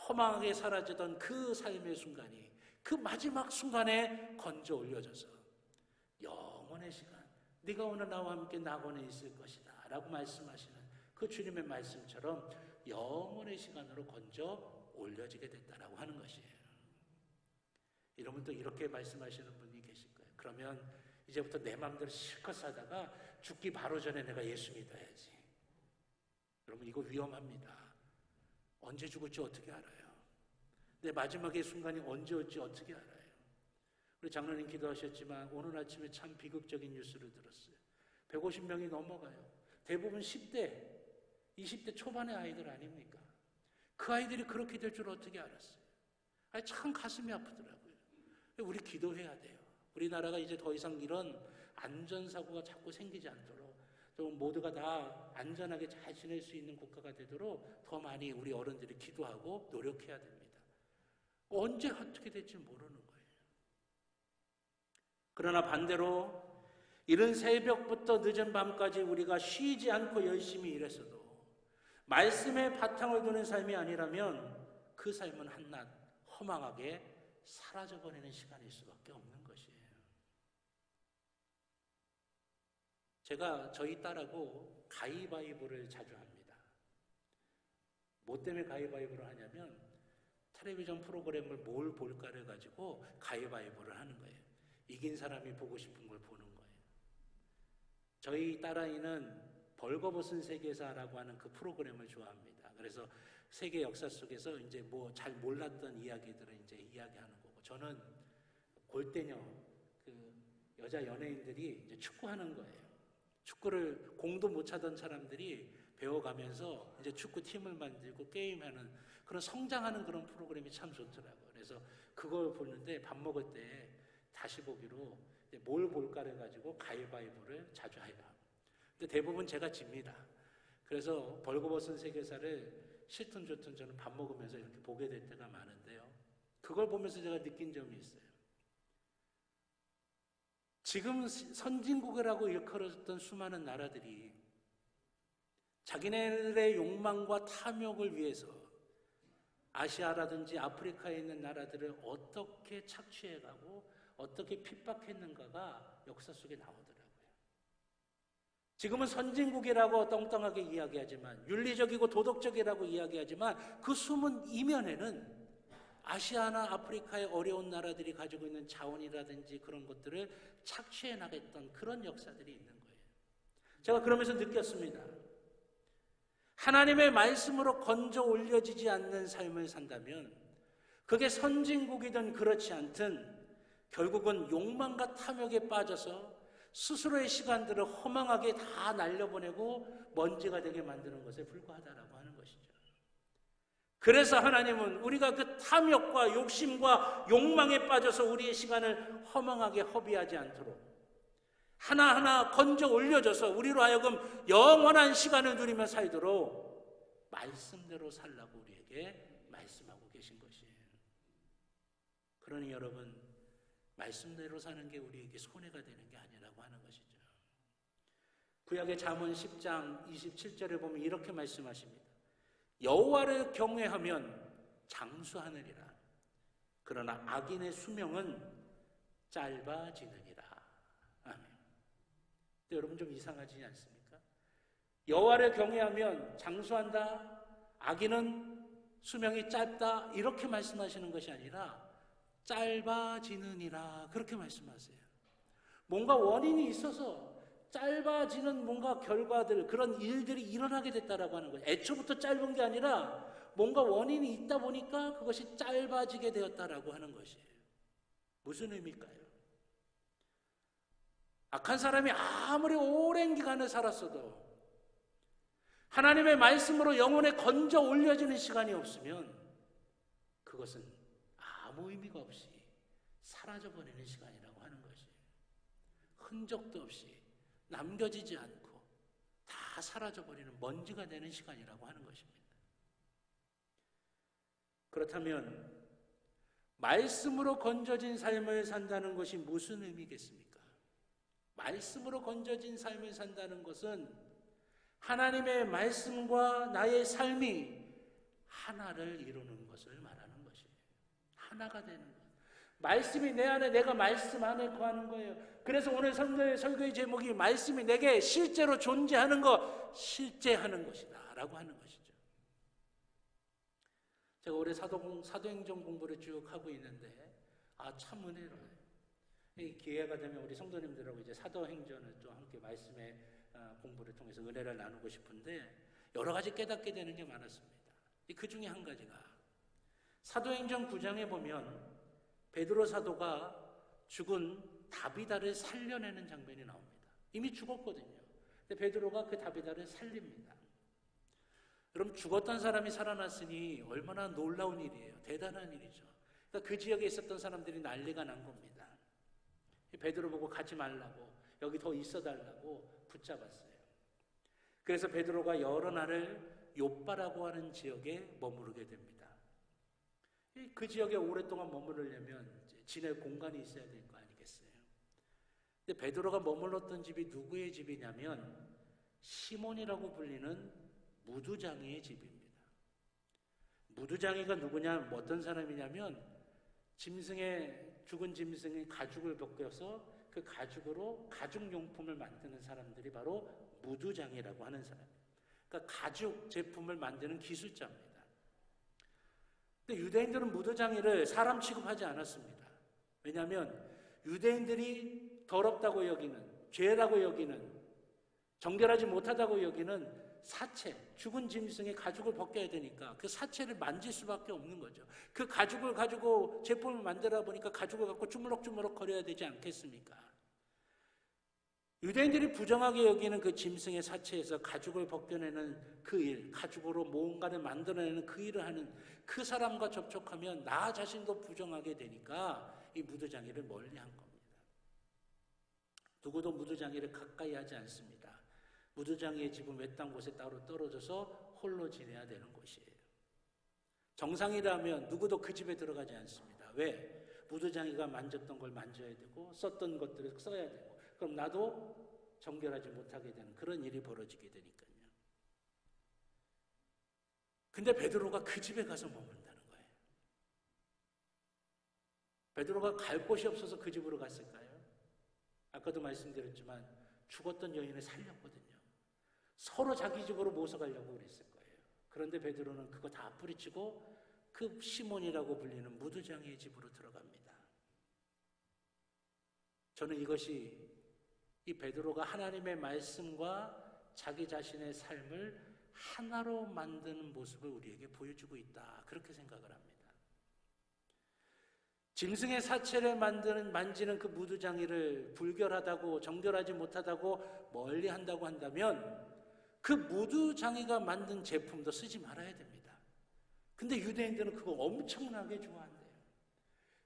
허망하게 사라지던 그 삶의 순간이 그 마지막 순간에 건져 올려져서 영원의 시간, 네가 오늘 나와 함께 낙원에 있을 것이다 라고 말씀하시는 그 주님의 말씀처럼 영원의 시간으로 건져 올려지게 됐다라고 하는 것이에요. 여러분 또 이렇게 말씀하시는 분이 계실 거예요. 그러면 이제부터 내 마음대로 실컷 살다가 죽기 바로 전에 내가 예수 믿어야지. 여러분 이거 위험합니다. 언제 죽을지 어떻게 알아요? 내 마지막의 순간이 언제 올지 어떻게 알아요? 우리 장로님 기도하셨지만 오늘 아침에 참 비극적인 뉴스를 들었어요. 150명이 넘어가요. 대부분 10대, 20대 초반의 아이들 아닙니까? 그 아이들이 그렇게 될 줄 어떻게 알았어요? 참 가슴이 아프더라고요. 우리 기도해야 돼요. 우리나라가 이제 더 이상 이런 안전사고가 자꾸 생기지 않도록 좀 모두가 다 안전하게 잘 지낼 수 있는 국가가 되도록 더 많이 우리 어른들이 기도하고 노력해야 됩니다. 언제 어떻게 될지 모르는 거예요. 그러나 반대로 이른 새벽부터 늦은 밤까지 우리가 쉬지 않고 열심히 일했어도 말씀에 바탕을 두는 삶이 아니라면 그 삶은 한낱 허망하게 사라져버리는 시간일 수밖에 없는 것이에요. 제가 저희 딸하고 가위바위보를 자주 합니다. 뭐 때문에 가위바위보를 하냐면 텔레비전 프로그램을 뭘 볼까를 가지고 가위바위보를 하는 거예요. 이긴 사람이 보고 싶은 걸 보는 거예요. 저희 딸아이는 벌거벗은 세계사라고 하는 그 프로그램을 좋아합니다. 그래서 세계 역사 속에서 이제 뭐 잘 몰랐던 이야기들을 이제 이야기하는 거고, 저는 골대녀 그 여자 연예인들이 이제 축구하는 거예요. 축구를 공도 못 차던 사람들이 배워가면서 이제 축구 팀을 만들고 게임하는 그런 성장하는 그런 프로그램이 참 좋더라고요. 그래서 그걸 보는데 밥 먹을 때 다시 보기로 뭘 볼까를 가지고 가위바위보를 자주 해요. 근데 대부분 제가 집니다. 그래서 벌거벗은 세계사를 싫든 좋든 저는 밥 먹으면서 이렇게 보게 될 때가 많은데요. 그걸 보면서 제가 느낀 점이 있어요. 지금 선진국이라고 일컬어졌던 수많은 나라들이 자기네들의 욕망과 탐욕을 위해서 아시아라든지 아프리카에 있는 나라들을 어떻게 착취해가고 어떻게 핍박했는가가 역사 속에 나오더라고요. 지금은 선진국이라고 떵떵하게 이야기하지만, 윤리적이고 도덕적이라고 이야기하지만 그 숨은 이면에는 아시아나 아프리카의 어려운 나라들이 가지고 있는 자원이라든지 그런 것들을 착취해 나갔던 그런 역사들이 있는 거예요. 제가 그러면서 느꼈습니다. 하나님의 말씀으로 건져 올려지지 않는 삶을 산다면, 그게 선진국이든 그렇지 않든 결국은 욕망과 탐욕에 빠져서 스스로의 시간들을 허망하게 다 날려보내고 먼지가 되게 만드는 것에 불과하다라고 하는 것이죠. 그래서 하나님은 우리가 그 탐욕과 욕심과 욕망에 빠져서 우리의 시간을 허망하게 허비하지 않도록 하나하나 건져 올려줘서 우리로 하여금 영원한 시간을 누리며 살도록 말씀대로 살라고 우리에게 말씀하고 계신 것이에요. 그러니 여러분, 말씀대로 사는 게 우리에게 손해가 되는 게 아니라고 하는 것이죠. 구약의 잠언 10장 27절에 보면 이렇게 말씀하십니다. 여호와를 경외하면 장수하느니라. 그러나 악인의 수명은 짧아지느니라. 아멘. 근데 여러분 좀 이상하지 않습니까? 여호와를 경외하면 장수한다, 악인은 수명이 짧다, 이렇게 말씀하시는 것이 아니라 짧아지느니라, 그렇게 말씀하세요. 뭔가 원인이 있어서 짧아지는 뭔가 결과들, 그런 일들이 일어나게 됐다라고 하는 거예요. 애초부터 짧은 게 아니라 뭔가 원인이 있다 보니까 그것이 짧아지게 되었다라고 하는 것이에요. 무슨 의미일까요? 악한 사람이 아무리 오랜 기간을 살았어도 하나님의 말씀으로 영혼에 건져 올려지는 시간이 없으면 그것은 아무 의미가 없이 사라져버리는 시간이라고 하는 것이에요. 흔적도 없이 남겨지지 않고 다 사라져버리는 먼지가 되는 시간이라고 하는 것입니다. 그렇다면 말씀으로 건져진 삶을 산다는 것이 무슨 의미겠습니까? 말씀으로 건져진 삶을 산다는 것은 하나님의 말씀과 나의 삶이 하나를 이루는 것을 말하는 것이에요. 하나가 되는 것. 말씀이 내 안에, 내가 말씀 안에 거하는 거예요. 그래서 오늘 설교의 제목이 말씀이 내게 실제로 존재하는 것, 실제하는 것이다 라고 하는 것이죠. 제가 올해 사도행전 공부를 쭉 하고 있는데 참 은혜로워요. 기회가 되면 우리 성도님들하고 이제 사도행전을 또 함께 말씀의 공부를 통해서 은혜를 나누고 싶은데 여러 가지 깨닫게 되는 게 많았습니다. 그 중에 한 가지가 사도행전 9장에 보면 베드로 사도가 죽은 다비다를 살려내는 장면이 나옵니다. 이미 죽었거든요. 근데 베드로가 그 다비다를 살립니다. 여러분, 죽었던 사람이 살아났으니 얼마나 놀라운 일이에요. 대단한 일이죠. 그러니까 그 지역에 있었던 사람들이 난리가 난 겁니다. 베드로 보고 가지 말라고, 여기 더 있어달라고 붙잡았어요. 그래서 베드로가 여러 날을 욥바라고 하는 지역에 머무르게 됩니다. 그 지역에 오랫동안 머무르려면 지낼 공간이 있어야 될 거 아니겠어요? 근데 베드로가 머물렀던 집이 누구의 집이냐면 시몬이라고 불리는 무두장이의 집입니다. 무두장이가 누구냐, 어떤 사람이냐면 죽은 짐승의 가죽을 벗겨서 그 가죽으로 가죽용품을 만드는 사람들이 바로 무두장이라고 하는 사람이에요. 그러니까 가죽 제품을 만드는 기술자입니다. 근데 유대인들은 무두장이를 사람 취급하지 않았습니다. 왜냐하면 유대인들이 더럽다고 여기는, 죄라고 여기는, 정결하지 못하다고 여기는 사체, 죽은 짐승의 가죽을 벗겨야 되니까 그 사체를 만질 수밖에 없는 거죠. 그 가죽을 가지고 제품을 만들어 보니까 가죽을 갖고 주물럭주물럭 거려야 되지 않겠습니까? 유대인들이 부정하게 여기는 그 짐승의 사체에서 가죽을 벗겨내는 그 일, 가죽으로 뭔가를 만들어내는 그 일을 하는 그 사람과 접촉하면 나 자신도 부정하게 되니까 이 무두장이를 멀리한 겁니다. 누구도 무두장이를 가까이 하지 않습니다. 무두장이의 집은 외딴 곳에 따로 떨어져서 홀로 지내야 되는 곳이에요. 정상이라면 누구도 그 집에 들어가지 않습니다. 왜? 무두장이가 만졌던 걸 만져야 되고 썼던 것들을 써야 되고, 그럼 나도 정결하지 못하게 되는 그런 일이 벌어지게 되니까요. 근데 베드로가 그 집에 가서 머문다는 거예요. 베드로가 갈 곳이 없어서 그 집으로 갔을까요? 아까도 말씀드렸지만 죽었던 여인을 살렸거든요. 서로 자기 집으로 모셔가려고 그랬을 거예요. 그런데 베드로는 그거 다 뿌리치고 그 시몬이라고 불리는 무두장이의 집으로 들어갑니다. 저는 이것이 이 베드로가 하나님의 말씀과 자기 자신의 삶을 하나로 만드는 모습을 우리에게 보여주고 있다, 그렇게 생각을 합니다. 짐승의 사체를 만지는 그 무두장이를 불결하다고, 정결하지 못하다고 멀리 한다고 한다면 그 무두장이가 만든 제품도 쓰지 말아야 됩니다. 근데 유대인들은 그거 엄청나게 좋아한대요.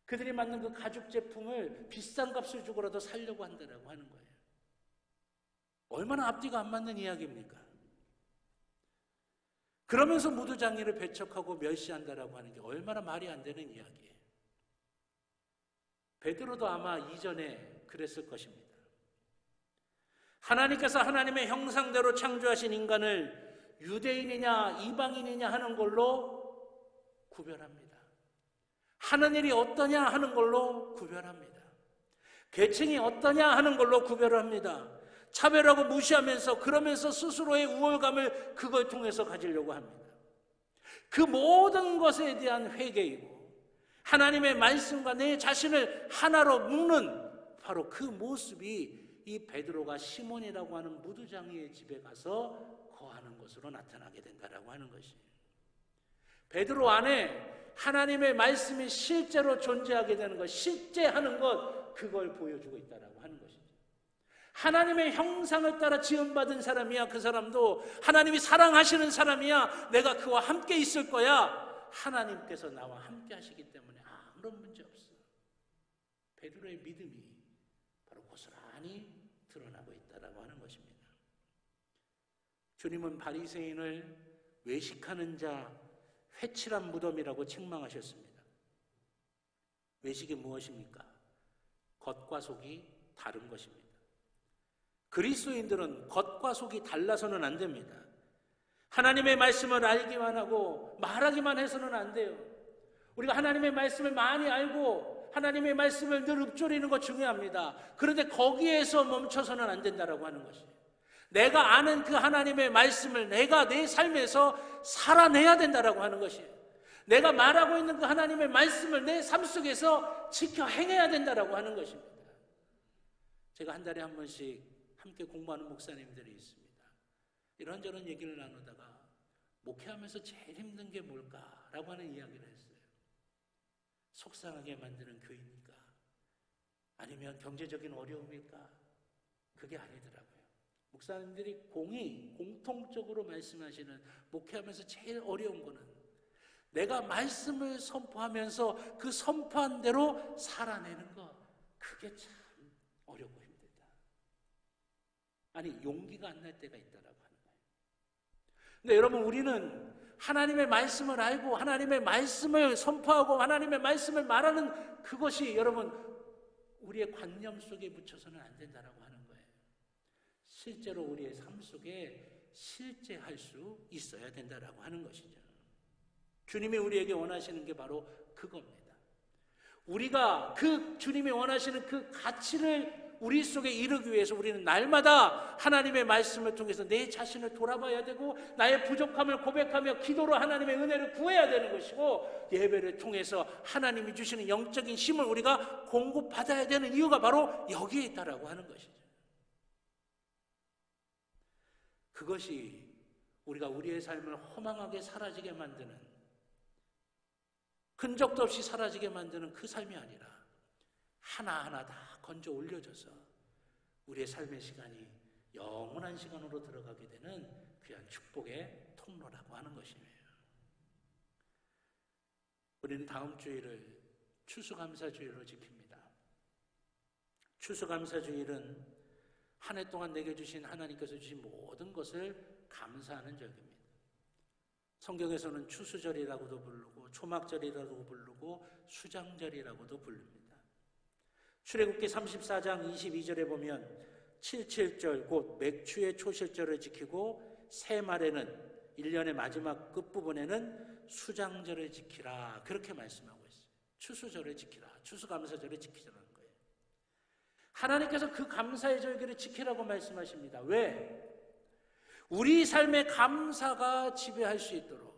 그들이 만든 그 가죽 제품을 비싼 값을 주고라도 살려고 한다고 하는 거예요. 얼마나 앞뒤가 안 맞는 이야기입니까? 그러면서 무두장이를 배척하고 멸시한다라고 하는 게 얼마나 말이 안 되는 이야기예요. 베드로도 아마 이전에 그랬을 것입니다. 하나님께서 하나님의 형상대로 창조하신 인간을 유대인이냐 이방인이냐 하는 걸로 구별합니다. 하는 일이 어떠냐 하는 걸로 구별합니다. 계층이 어떠냐 하는 걸로 구별합니다. 차별하고 무시하면서, 그러면서 스스로의 우월감을 그걸 통해서 가지려고 합니다. 그 모든 것에 대한 회개이고 하나님의 말씀과 내 자신을 하나로 묶는 바로 그 모습이 이 베드로가 시몬이라고 하는 무두장이의 집에 가서 거하는 것으로 나타나게 된다라고 하는 것이에요. 베드로 안에 하나님의 말씀이 실제로 존재하게 되는 것, 실제하는 것, 그걸 보여주고 있다라고 하는 것이죠. 하나님의 형상을 따라 지음받은 사람이야. 그 사람도 하나님이 사랑하시는 사람이야. 내가 그와 함께 있을 거야. 하나님께서 나와 함께 하시기 때문에 아무런 문제 없어. 베드로의 믿음이 바로 고스란히 드러나고 있다라고 하는 것입니다. 주님은 바리새인을 외식하는 자, 회칠한 무덤이라고 책망하셨습니다. 외식이 무엇입니까? 겉과 속이 다른 것입니다. 그리스도인들은 겉과 속이 달라서는 안 됩니다. 하나님의 말씀을 알기만 하고 말하기만 해서는 안 돼요. 우리가 하나님의 말씀을 많이 알고 하나님의 말씀을 늘 읊조리는 것 중요합니다. 그런데 거기에서 멈춰서는 안 된다라고 하는 것이에요. 내가 아는 그 하나님의 말씀을 내가 내 삶에서 살아내야 된다라고 하는 것이에요. 내가 말하고 있는 그 하나님의 말씀을 내 삶 속에서 지켜 행해야 된다라고 하는 것입니다. 제가 한 달에 한 번씩 함께 공부하는 목사님들이 있습니다. 이런저런 얘기를 나누다가 목회하면서 제일 힘든 게 뭘까라고 하는 이야기를 했어요. 속상하게 만드는 교회입니까? 아니면 경제적인 어려움일까? 그게 아니더라고요. 목사님들이 공통적으로 말씀하시는 목회하면서 제일 어려운 거는 내가 말씀을 선포하면서 그 선포한 대로 살아내는 것, 그게 참 어렵고 힘들다. 아니, 용기가 안 날 때가 있다라고 하는 거예요. 근데 여러분, 우리는 하나님의 말씀을 알고 하나님의 말씀을 선포하고 하나님의 말씀을 말하는 그것이 여러분 우리의 관념 속에 묻혀서는 안 된다라고 하는 거예요. 실제로 우리의 삶 속에 실제할 수 있어야 된다라고 하는 것이죠. 주님이 우리에게 원하시는 게 바로 그겁니다. 우리가 그 주님이 원하시는 그 가치를 우리 속에 이루기 위해서 우리는 날마다 하나님의 말씀을 통해서 내 자신을 돌아봐야 되고 나의 부족함을 고백하며 기도로 하나님의 은혜를 구해야 되는 것이고 예배를 통해서 하나님이 주시는 영적인 힘을 우리가 공급받아야 되는 이유가 바로 여기에 있다라고 하는 것이죠. 그것이 우리가 우리의 삶을 허망하게 사라지게 만드는, 흔적도 없이 사라지게 만드는 그 삶이 아니라 하나하나 다 건져 올려줘서 우리의 삶의 시간이 영원한 시간으로 들어가게 되는 귀한 축복의 통로라고 하는 것이에요. 우리는 다음 주일을 추수감사주일로 지킵니다. 추수감사주일은 한 해 동안 내게 주신 하나님께서 주신 모든 것을 감사하는 절기입니다. 성경에서는 추수절이라고도 부르고 초막절이라고 부르고 수장절이라고도 부릅니다. 출애굽기 34장 22절에 보면 77절 곧 맥추의 초실절을 지키고 새말에는 1년의 마지막 끝부분에는 수장절을 지키라, 그렇게 말씀하고 있어요. 추수절을 지키라, 추수감사절을 지키라는 거예요. 하나님께서 그 감사의 절기를 지키라고 말씀하십니다. 왜? 우리 삶의 감사가 지배할 수 있도록,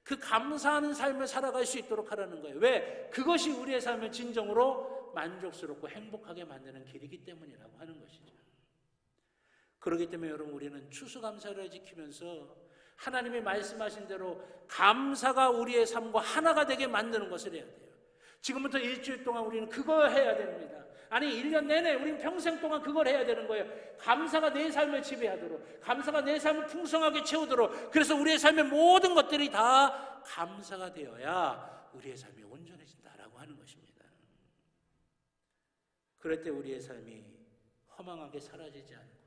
그 감사하는 삶을 살아갈 수 있도록 하라는 거예요. 왜? 그것이 우리의 삶을 진정으로 만족스럽고 행복하게 만드는 길이기 때문이라고 하는 것이죠. 그렇기 때문에 여러분, 우리는 추수감사를 지키면서 하나님이 말씀하신 대로 감사가 우리의 삶과 하나가 되게 만드는 것을 해야 돼요. 지금부터 일주일 동안 우리는 그거 해야 됩니다. 아니, 1년 내내 우리는 평생 동안 그걸 해야 되는 거예요. 감사가 내 삶을 지배하도록, 감사가 내 삶을 풍성하게 채우도록. 그래서 우리의 삶의 모든 것들이 다 감사가 되어야 우리의 삶이 온전해진다라고 하는 것입니다. 그럴 때 우리의 삶이 허망하게 사라지지 않고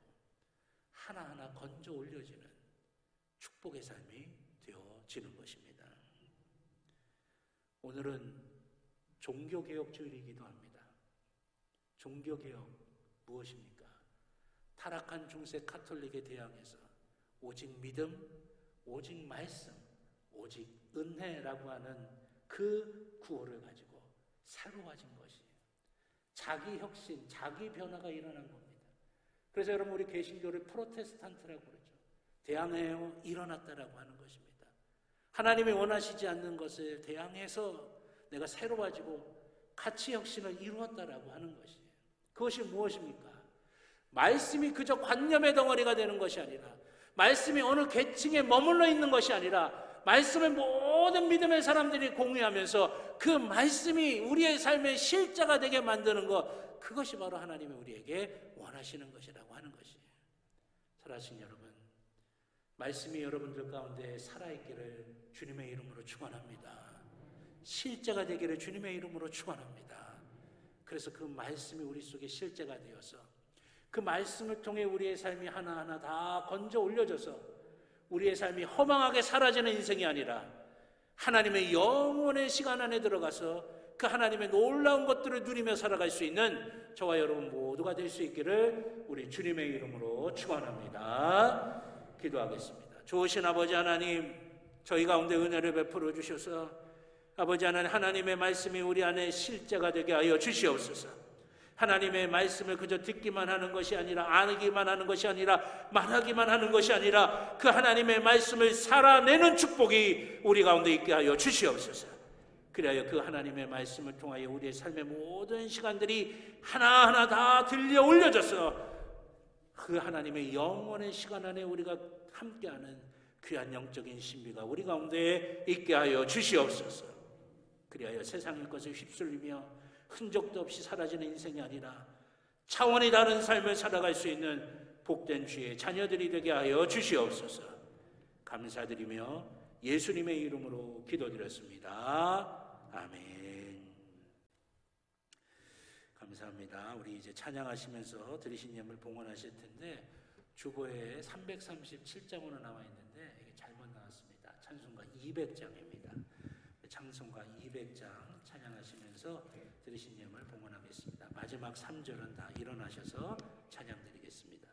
하나하나 건져 올려지는 축복의 삶이 되어지는 것입니다. 오늘은 종교개혁주일이기도 합니다. 종교개혁 무엇입니까? 타락한 중세 카톨릭에 대항해서 오직 믿음, 오직 말씀, 오직 은혜라고 하는 그 구호를 가지고 새로워진 것이에요. 자기 혁신, 자기 변화가 일어난 겁니다. 그래서 여러분, 우리 개신교를 프로테스탄트라고 그러죠. 대항해요 일어났다라고 하는 것입니다. 하나님이 원하시지 않는 것을 대항해서 내가 새로워지고 가치 혁신을 이루었다라고 하는 것이에요. 그것이 무엇입니까? 말씀이 그저 관념의 덩어리가 되는 것이 아니라, 말씀이 어느 계층에 머물러 있는 것이 아니라, 말씀을 모든 믿음의 사람들이 공유하면서 그 말씀이 우리의 삶의 실자가 되게 만드는 것, 그것이 바로 하나님이 우리에게 원하시는 것이라고 하는 것이에요. 사랑하신 여러분, 말씀이 여러분들 가운데 살아있기를 주님의 이름으로 축원합니다. 실제가 되기를 주님의 이름으로 축원합니다. 그래서 그 말씀이 우리 속에 실제가 되어서 그 말씀을 통해 우리의 삶이 하나하나 다 건져 올려져서 우리의 삶이 허망하게 사라지는 인생이 아니라 하나님의 영원의 시간 안에 들어가서 그 하나님의 놀라운 것들을 누리며 살아갈 수 있는 저와 여러분 모두가 될 수 있기를 우리 주님의 이름으로 축원합니다. 기도하겠습니다. 좋으신 아버지 하나님, 저희 가운데 은혜를 베풀어 주셔서 아버지 하나님, 하나님의 말씀이 우리 안에 실제가 되게 하여 주시옵소서. 하나님의 말씀을 그저 듣기만 하는 것이 아니라, 아기만 하는 것이 아니라, 말하기만 하는 것이 아니라 그 하나님의 말씀을 살아내는 축복이 우리 가운데 있게 하여 주시옵소서. 그리하여 그 하나님의 말씀을 통하여 우리의 삶의 모든 시간들이 하나하나 다 들려 올려져서 그 하나님의 영원의 시간 안에 우리가 함께하는 귀한 영적인 신비가 우리 가운데 있게 하여 주시옵소서. 그리하여 세상의 것에 휩쓸리며 흔적도 없이 사라지는 인생이 아니라 차원이 다른 삶을 살아갈 수 있는 복된 주의 자녀들이 되게 하여 주시옵소서. 감사드리며 예수님의 이름으로 기도드렸습니다. 아멘. 감사합니다. 우리 이제 찬양하시면서 드리신 예물 봉헌하실 텐데 주보에 337장으로 나와 있는데 이게 잘못 나왔습니다. 찬송가 200장입니다. 찬송가 200장 찬양하시면서 드리신 예물 봉헌하겠습니다. 마지막 3절은 다 일어나셔서 찬양 드리겠습니다.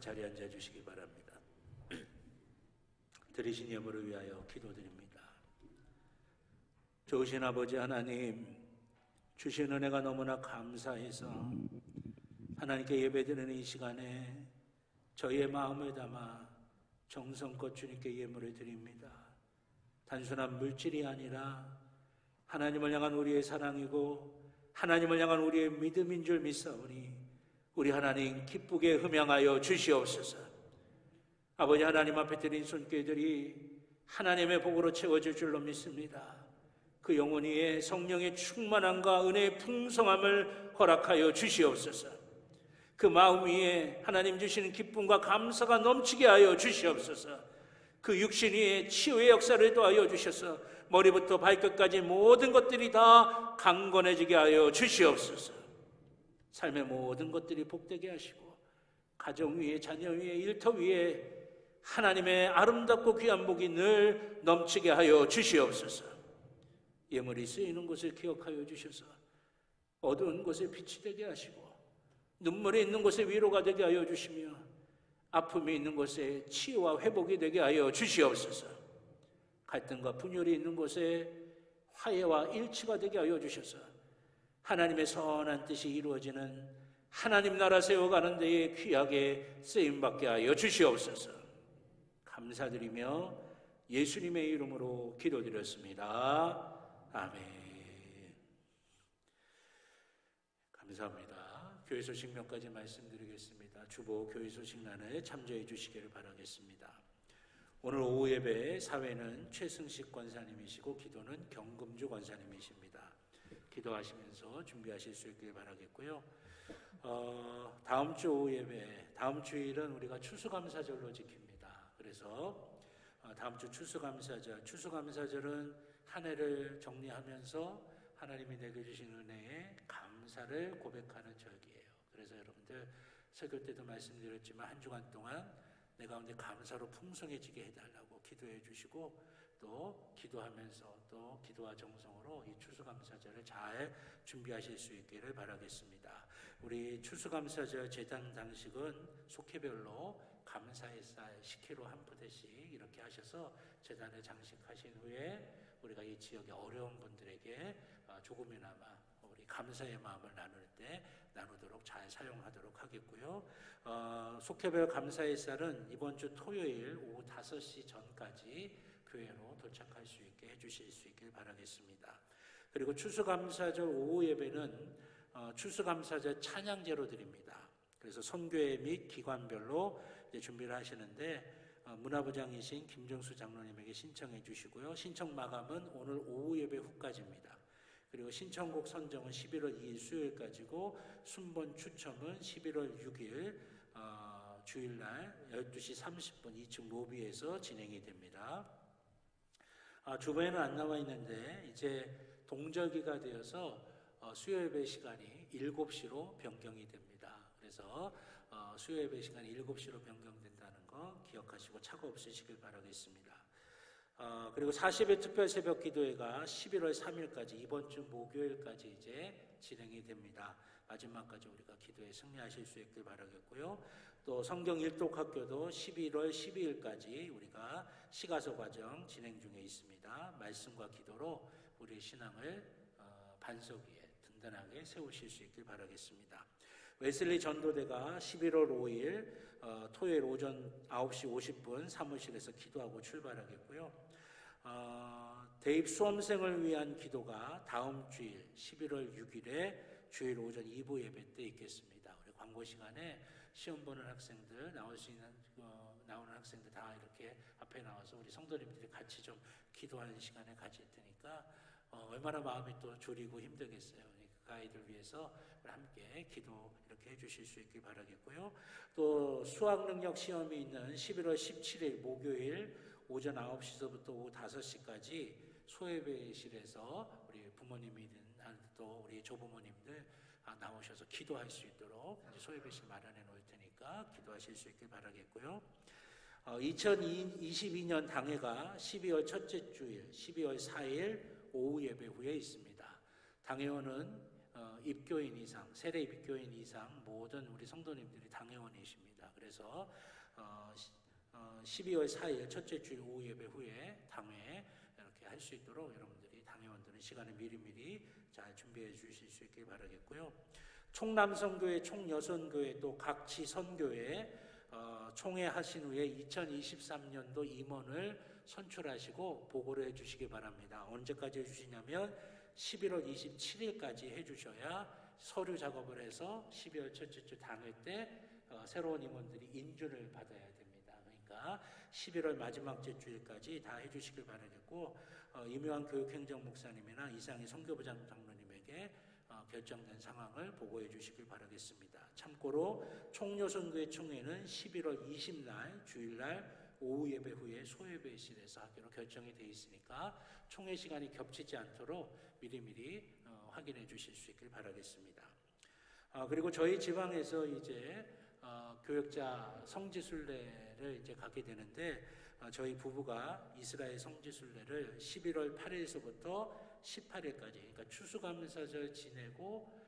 자리에 앉아주시기 바랍니다. 드리신 예물을 위하여 기도드립니다. 좋으신 아버지 하나님, 주신 은혜가 너무나 감사해서 하나님께 예배드리는 이 시간에 저희의 마음을 담아 정성껏 주님께 예물을 드립니다. 단순한 물질이 아니라 하나님을 향한 우리의 사랑이고 하나님을 향한 우리의 믿음인 줄 믿사오니 우리 하나님 기쁘게 흠양하여 주시옵소서. 아버지 하나님 앞에 드린 손길들이 하나님의 복으로 채워질 줄로 믿습니다. 그 영혼 위에 성령의 충만함과 은혜의 풍성함을 허락하여 주시옵소서. 그 마음 위에 하나님 주시는 기쁨과 감사가 넘치게 하여 주시옵소서. 그 육신 위에 치유의 역사를 더하여 주셔서 머리부터 발끝까지 모든 것들이 다 강건해지게 하여 주시옵소서. 삶의 모든 것들이 복되게 하시고 가정 위에, 자녀 위에, 일터 위에 하나님의 아름답고 귀한 복이 늘 넘치게 하여 주시옵소서. 예물이 쓰이는 곳을 기억하여 주셔서 어두운 곳에 빛이 되게 하시고 눈물이 있는 곳에 위로가 되게 하여 주시며 아픔이 있는 곳에 치유와 회복이 되게 하여 주시옵소서. 갈등과 분열이 있는 곳에 화해와 일치가 되게 하여 주셔서 하나님의 선한 뜻이 이루어지는 하나님 나라 세워가는 데에 귀하게 쓰임받게 하여 주시옵소서. 감사드리며 예수님의 이름으로 기도드렸습니다. 아멘. 감사합니다. 교회 소식 몇 가지 말씀드리겠습니다. 주보 교회 소식란에 참조해 주시기를 바라겠습니다. 오늘 오후 예배 사회는 최승식 권사님이시고 기도는 경금주 권사님이십니다. 기도하시면서 준비하실 수 있길 바라겠고요. 다음 주 오후 예배, 다음 주일은 우리가 추수감사절로 지킵니다. 그래서 다음 주 추수감사절은 한 해를 정리하면서 하나님이 내게 주신 은혜에 감사를 고백하는 절기예요. 그래서 여러분들 설교 때도 말씀드렸지만 한 주간 동안 내 가운데 감사로 풍성해지게 해달라고 기도해 주시고 또 기도하면서 또 기도와 정성으로 이 추수감사절을 잘 준비하실 수 있기를 바라겠습니다. 우리 추수감사절 제단 당식은 속회별로 감사의 쌀 10kg 한 포대씩 이렇게 하셔서 제단에 장식하신 후에 우리가 이 지역의 어려운 분들에게 조금이나마 우리 감사의 마음을 나누도록 잘 사용하도록 하겠고요. 속회별 감사의 쌀은 이번 주 토요일 오후 5시 전까지 교회로 도착할 수 있게 해주실 수 있길 바라겠습니다. 그리고 추수감사절 오후 예배는 추수감사절 찬양제로 드립니다. 그래서 선교회 및 기관별로 이제 준비를 하시는데 문화부장이신 김정수 장로님에게 신청해 주시고요. 신청 마감은 오늘 오후 예배 후까지입니다. 그리고 신청곡 선정은 11월 2일 수요일까지고 순번 추첨은 11월 6일 주일날 12시 30분 2층 로비에서 진행이 됩니다. 주변에는 안 나와 있는데 이제 동절기가 되어서 수요예배 시간이 7시로 변경이 됩니다. 그래서 수요예배 시간이 7시로 변경된다는 거 기억하시고 착오 없으시길 바라겠습니다. 그리고 40일 특별 새벽 기도회가 11월 3일까지 이번 주 목요일까지 이제 진행이 됩니다. 마지막까지 우리가 기도에 승리하실 수 있길 바라겠고요. 또 성경 일독학교도 11월 12일까지 우리가 시가서 과정 진행 중에 있습니다. 말씀과 기도로 우리의 신앙을 반석 위에 든든하게 세우실 수 있길 바라겠습니다. 웨슬리 전도대가 11월 5일 토요일 오전 9시 50분 사무실에서 기도하고 출발하겠고요. 대입 수험생을 위한 기도가 다음 주일 11월 6일에 주일 오전 2부 예배 때 있겠습니다. 우리 광고 시간에 시험 보는 학생들 나오는 학생들 다 이렇게 앞에 나와서 우리 성도님들이 같이 좀 기도하는 시간을 가질 테니까 얼마나 마음이 또 졸이고 힘들겠어요. 그 아이들 위해서 함께 기도 이렇게 해주실 수 있길 바라겠고요. 또 수학능력 시험이 있는 11월 17일 목요일 오전 9시서부터 오후 5시까지 소예배실에서 우리 부모님이든 또 우리 조부모님들 나오셔서 기도할 수 있도록 소예배실 마련해 놓을 테니까 기도하실 수 있길 바라겠고요. 2022년 당회가 12월 첫째 주일 12월 4일 오후 예배 후에 있습니다. 당회원은 입교인 이상, 세례 입교인 이상 모든 우리 성도님들이 당회원이십니다. 그래서 12월 4일 첫째 주일 오후 예배 후에 당회 이렇게 할 수 있도록 여러분들이 당회원들은 시간을 미리미리 잘 준비해 주실 수 있길 바라겠고요. 총남성교회, 총여선교회 또 각 지선교회 총회하신 후에 2023년도 임원을 선출하시고 보고를 해주시기 바랍니다. 언제까지 해주시냐면 11월 27일까지 해주셔야 서류 작업을 해서 12월 첫째 주 당회 때 새로운 임원들이 인준을 받아야 됩니다. 그러니까 11월 마지막 주일까지 다 해주시길 바라겠고, 이묘한 교육행정 목사님이나 이상희 선교부장 장로님에게 결정된 상황을 보고해 주시길 바라겠습니다. 참고로 총여선교회 총회는 11월 20날 주일날 오후 예배 후에 소예배실에서 하기로 결정이 되어 있으니까 총회 시간이 겹치지 않도록 미리미리 확인해 주실 수 있길 바라겠습니다. 그리고 저희 지방에서 이제 교역자 성지순례를 이제 가게 되는데, 저희 부부가 이스라엘 성지순례를 11월 8일서부터 18일까지, 그러니까 추수감사절 지내고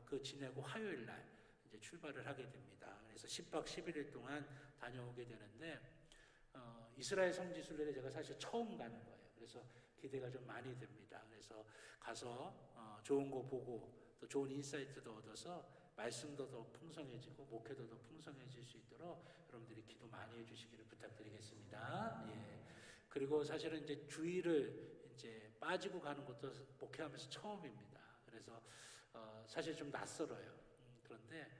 그 지내고 화요일 날 이제 출발을 하게 됩니다. 그래서 10박 11일 동안 다녀오게 되는데, 이스라엘 성지순례를 제가 사실 처음 가는 거예요. 그래서 기대가 좀 많이 됩니다. 그래서 가서 좋은 거 보고 또 좋은 인사이트도 얻어서 말씀도 더 풍성해지고 목회도 더 풍성해질 수 있도록 여러분들이 기도 많이 해주시기를 부탁드리겠습니다. 예. 그리고 사실은 이제 주일을 이제 빠지고 가는 것도 목회하면서 처음입니다. 그래서 사실 좀 낯설어요. 그런데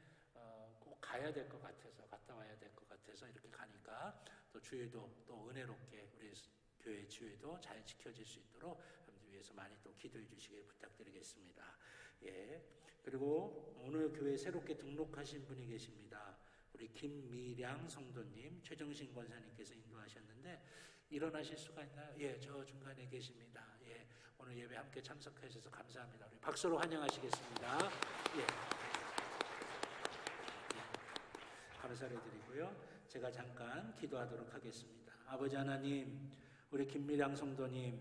꼭 가야 될 것 같아서, 갔다 와야 될 것 같아서 이렇게 가니까 또 주일도 또 은혜롭게 우리 교회 주일도 잘 지켜질 수 있도록 여러분들 위해서 많이 또 기도해 주시길 부탁드리겠습니다. 예. 그리고 오늘 교회에 새롭게 등록하신 분이 계십니다. 우리 김미량 성도님, 최정신 권사님께서 인도하셨는데 일어나실 수가 있나요? 예, 저 중간에 계십니다. 예, 오늘 예배 함께 참석해 주셔서 감사합니다. 우리 박수로 환영하시겠습니다. 예. 감사를 드리고요. 제가 잠깐 기도하도록 하겠습니다. 아버지 하나님, 우리 김미량 성도님,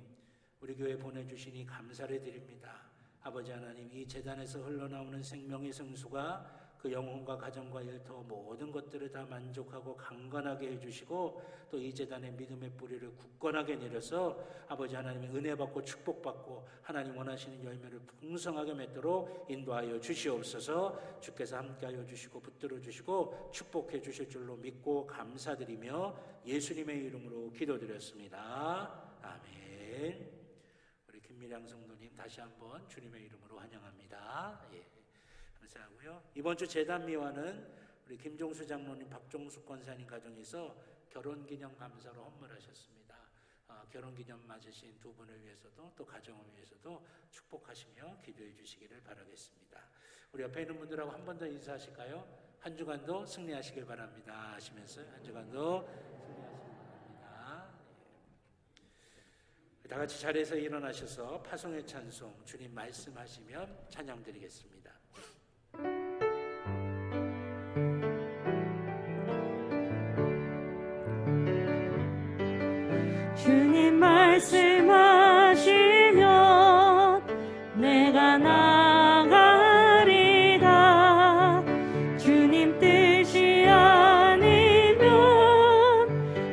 우리 교회 보내주시니 감사를 드립니다. 아버지 하나님, 이 제단에서 흘러나오는 생명의 성수가 그 영혼과 가정과 일터 모든 것들을 다 만족하고 강건하게 해주시고, 또 이 제단의 믿음의 뿌리를 굳건하게 내려서 아버지 하나님의 은혜 받고 축복받고 하나님 원하시는 열매를 풍성하게 맺도록 인도하여 주시옵소서. 주께서 함께하여 주시고 붙들어 주시고 축복해 주실 줄로 믿고 감사드리며 예수님의 이름으로 기도드렸습니다. 아멘. 우리 김미량 성도님 다시 한번 주님의 이름으로 환영합니다. 예. 감사하고요. 이번 주 제단미화는 우리 김종수 장로님, 박종숙 권사님 가정에서 결혼기념 감사로 헌물하셨습니다. 결혼기념 맞으신 두 분을 위해서도 또 가정을 위해서도 축복하시며 기도해 주시기를 바라겠습니다. 우리 옆에 있는 분들하고 한 번 더 인사하실까요? 한 주간도 승리하시길 바랍니다 하시면서 한 주간도 승리하시길 바랍니다. 네. 다 같이 자리에서 일어나셔서 파송의 찬송 주님 말씀하시면 찬양 드리겠습니다. 주님 말씀하시면 내가 나가리다. 주님 뜻이 아니면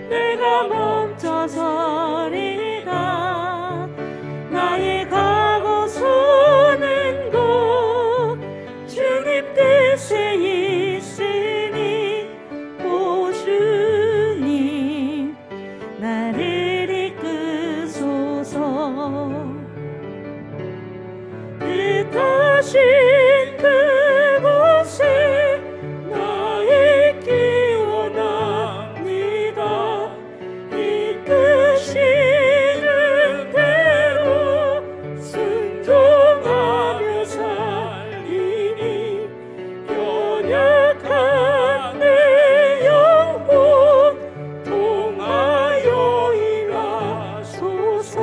내가 멈춰서리다. 나의 가고 서는 곳 주님 뜻에 있으니 오 주님 나를 뜻하신 그곳에 나의 기원합니다. 이끄시는 대로 순종하며 살리니 연약한 내 영혼 통하여 일하소서.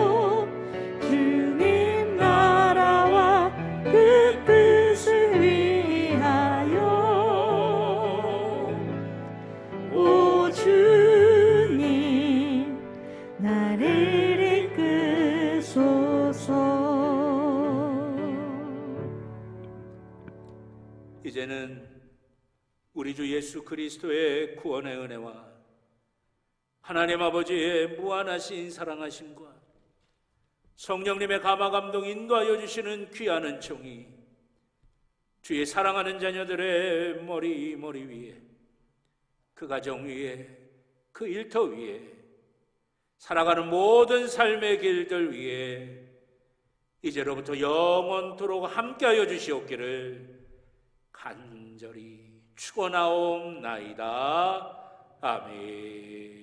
주님 나라와 그 뜻을 위하여 오 주님 나를 이끄소서. 이제는 우리 주 예수 그리스도의 구원의 은혜와 하나님 아버지의 무한하신 사랑하심과 성령님의 감화감동 인도하여 주시는 귀한 은총이 주의 사랑하는 자녀들의 머리 위에, 그 가정 위에, 그 일터 위에, 살아가는 모든 삶의 길들 위에 이제로부터 영원토록 함께하여 주시옵기를 간절히 축원하옵나이다. 아멘.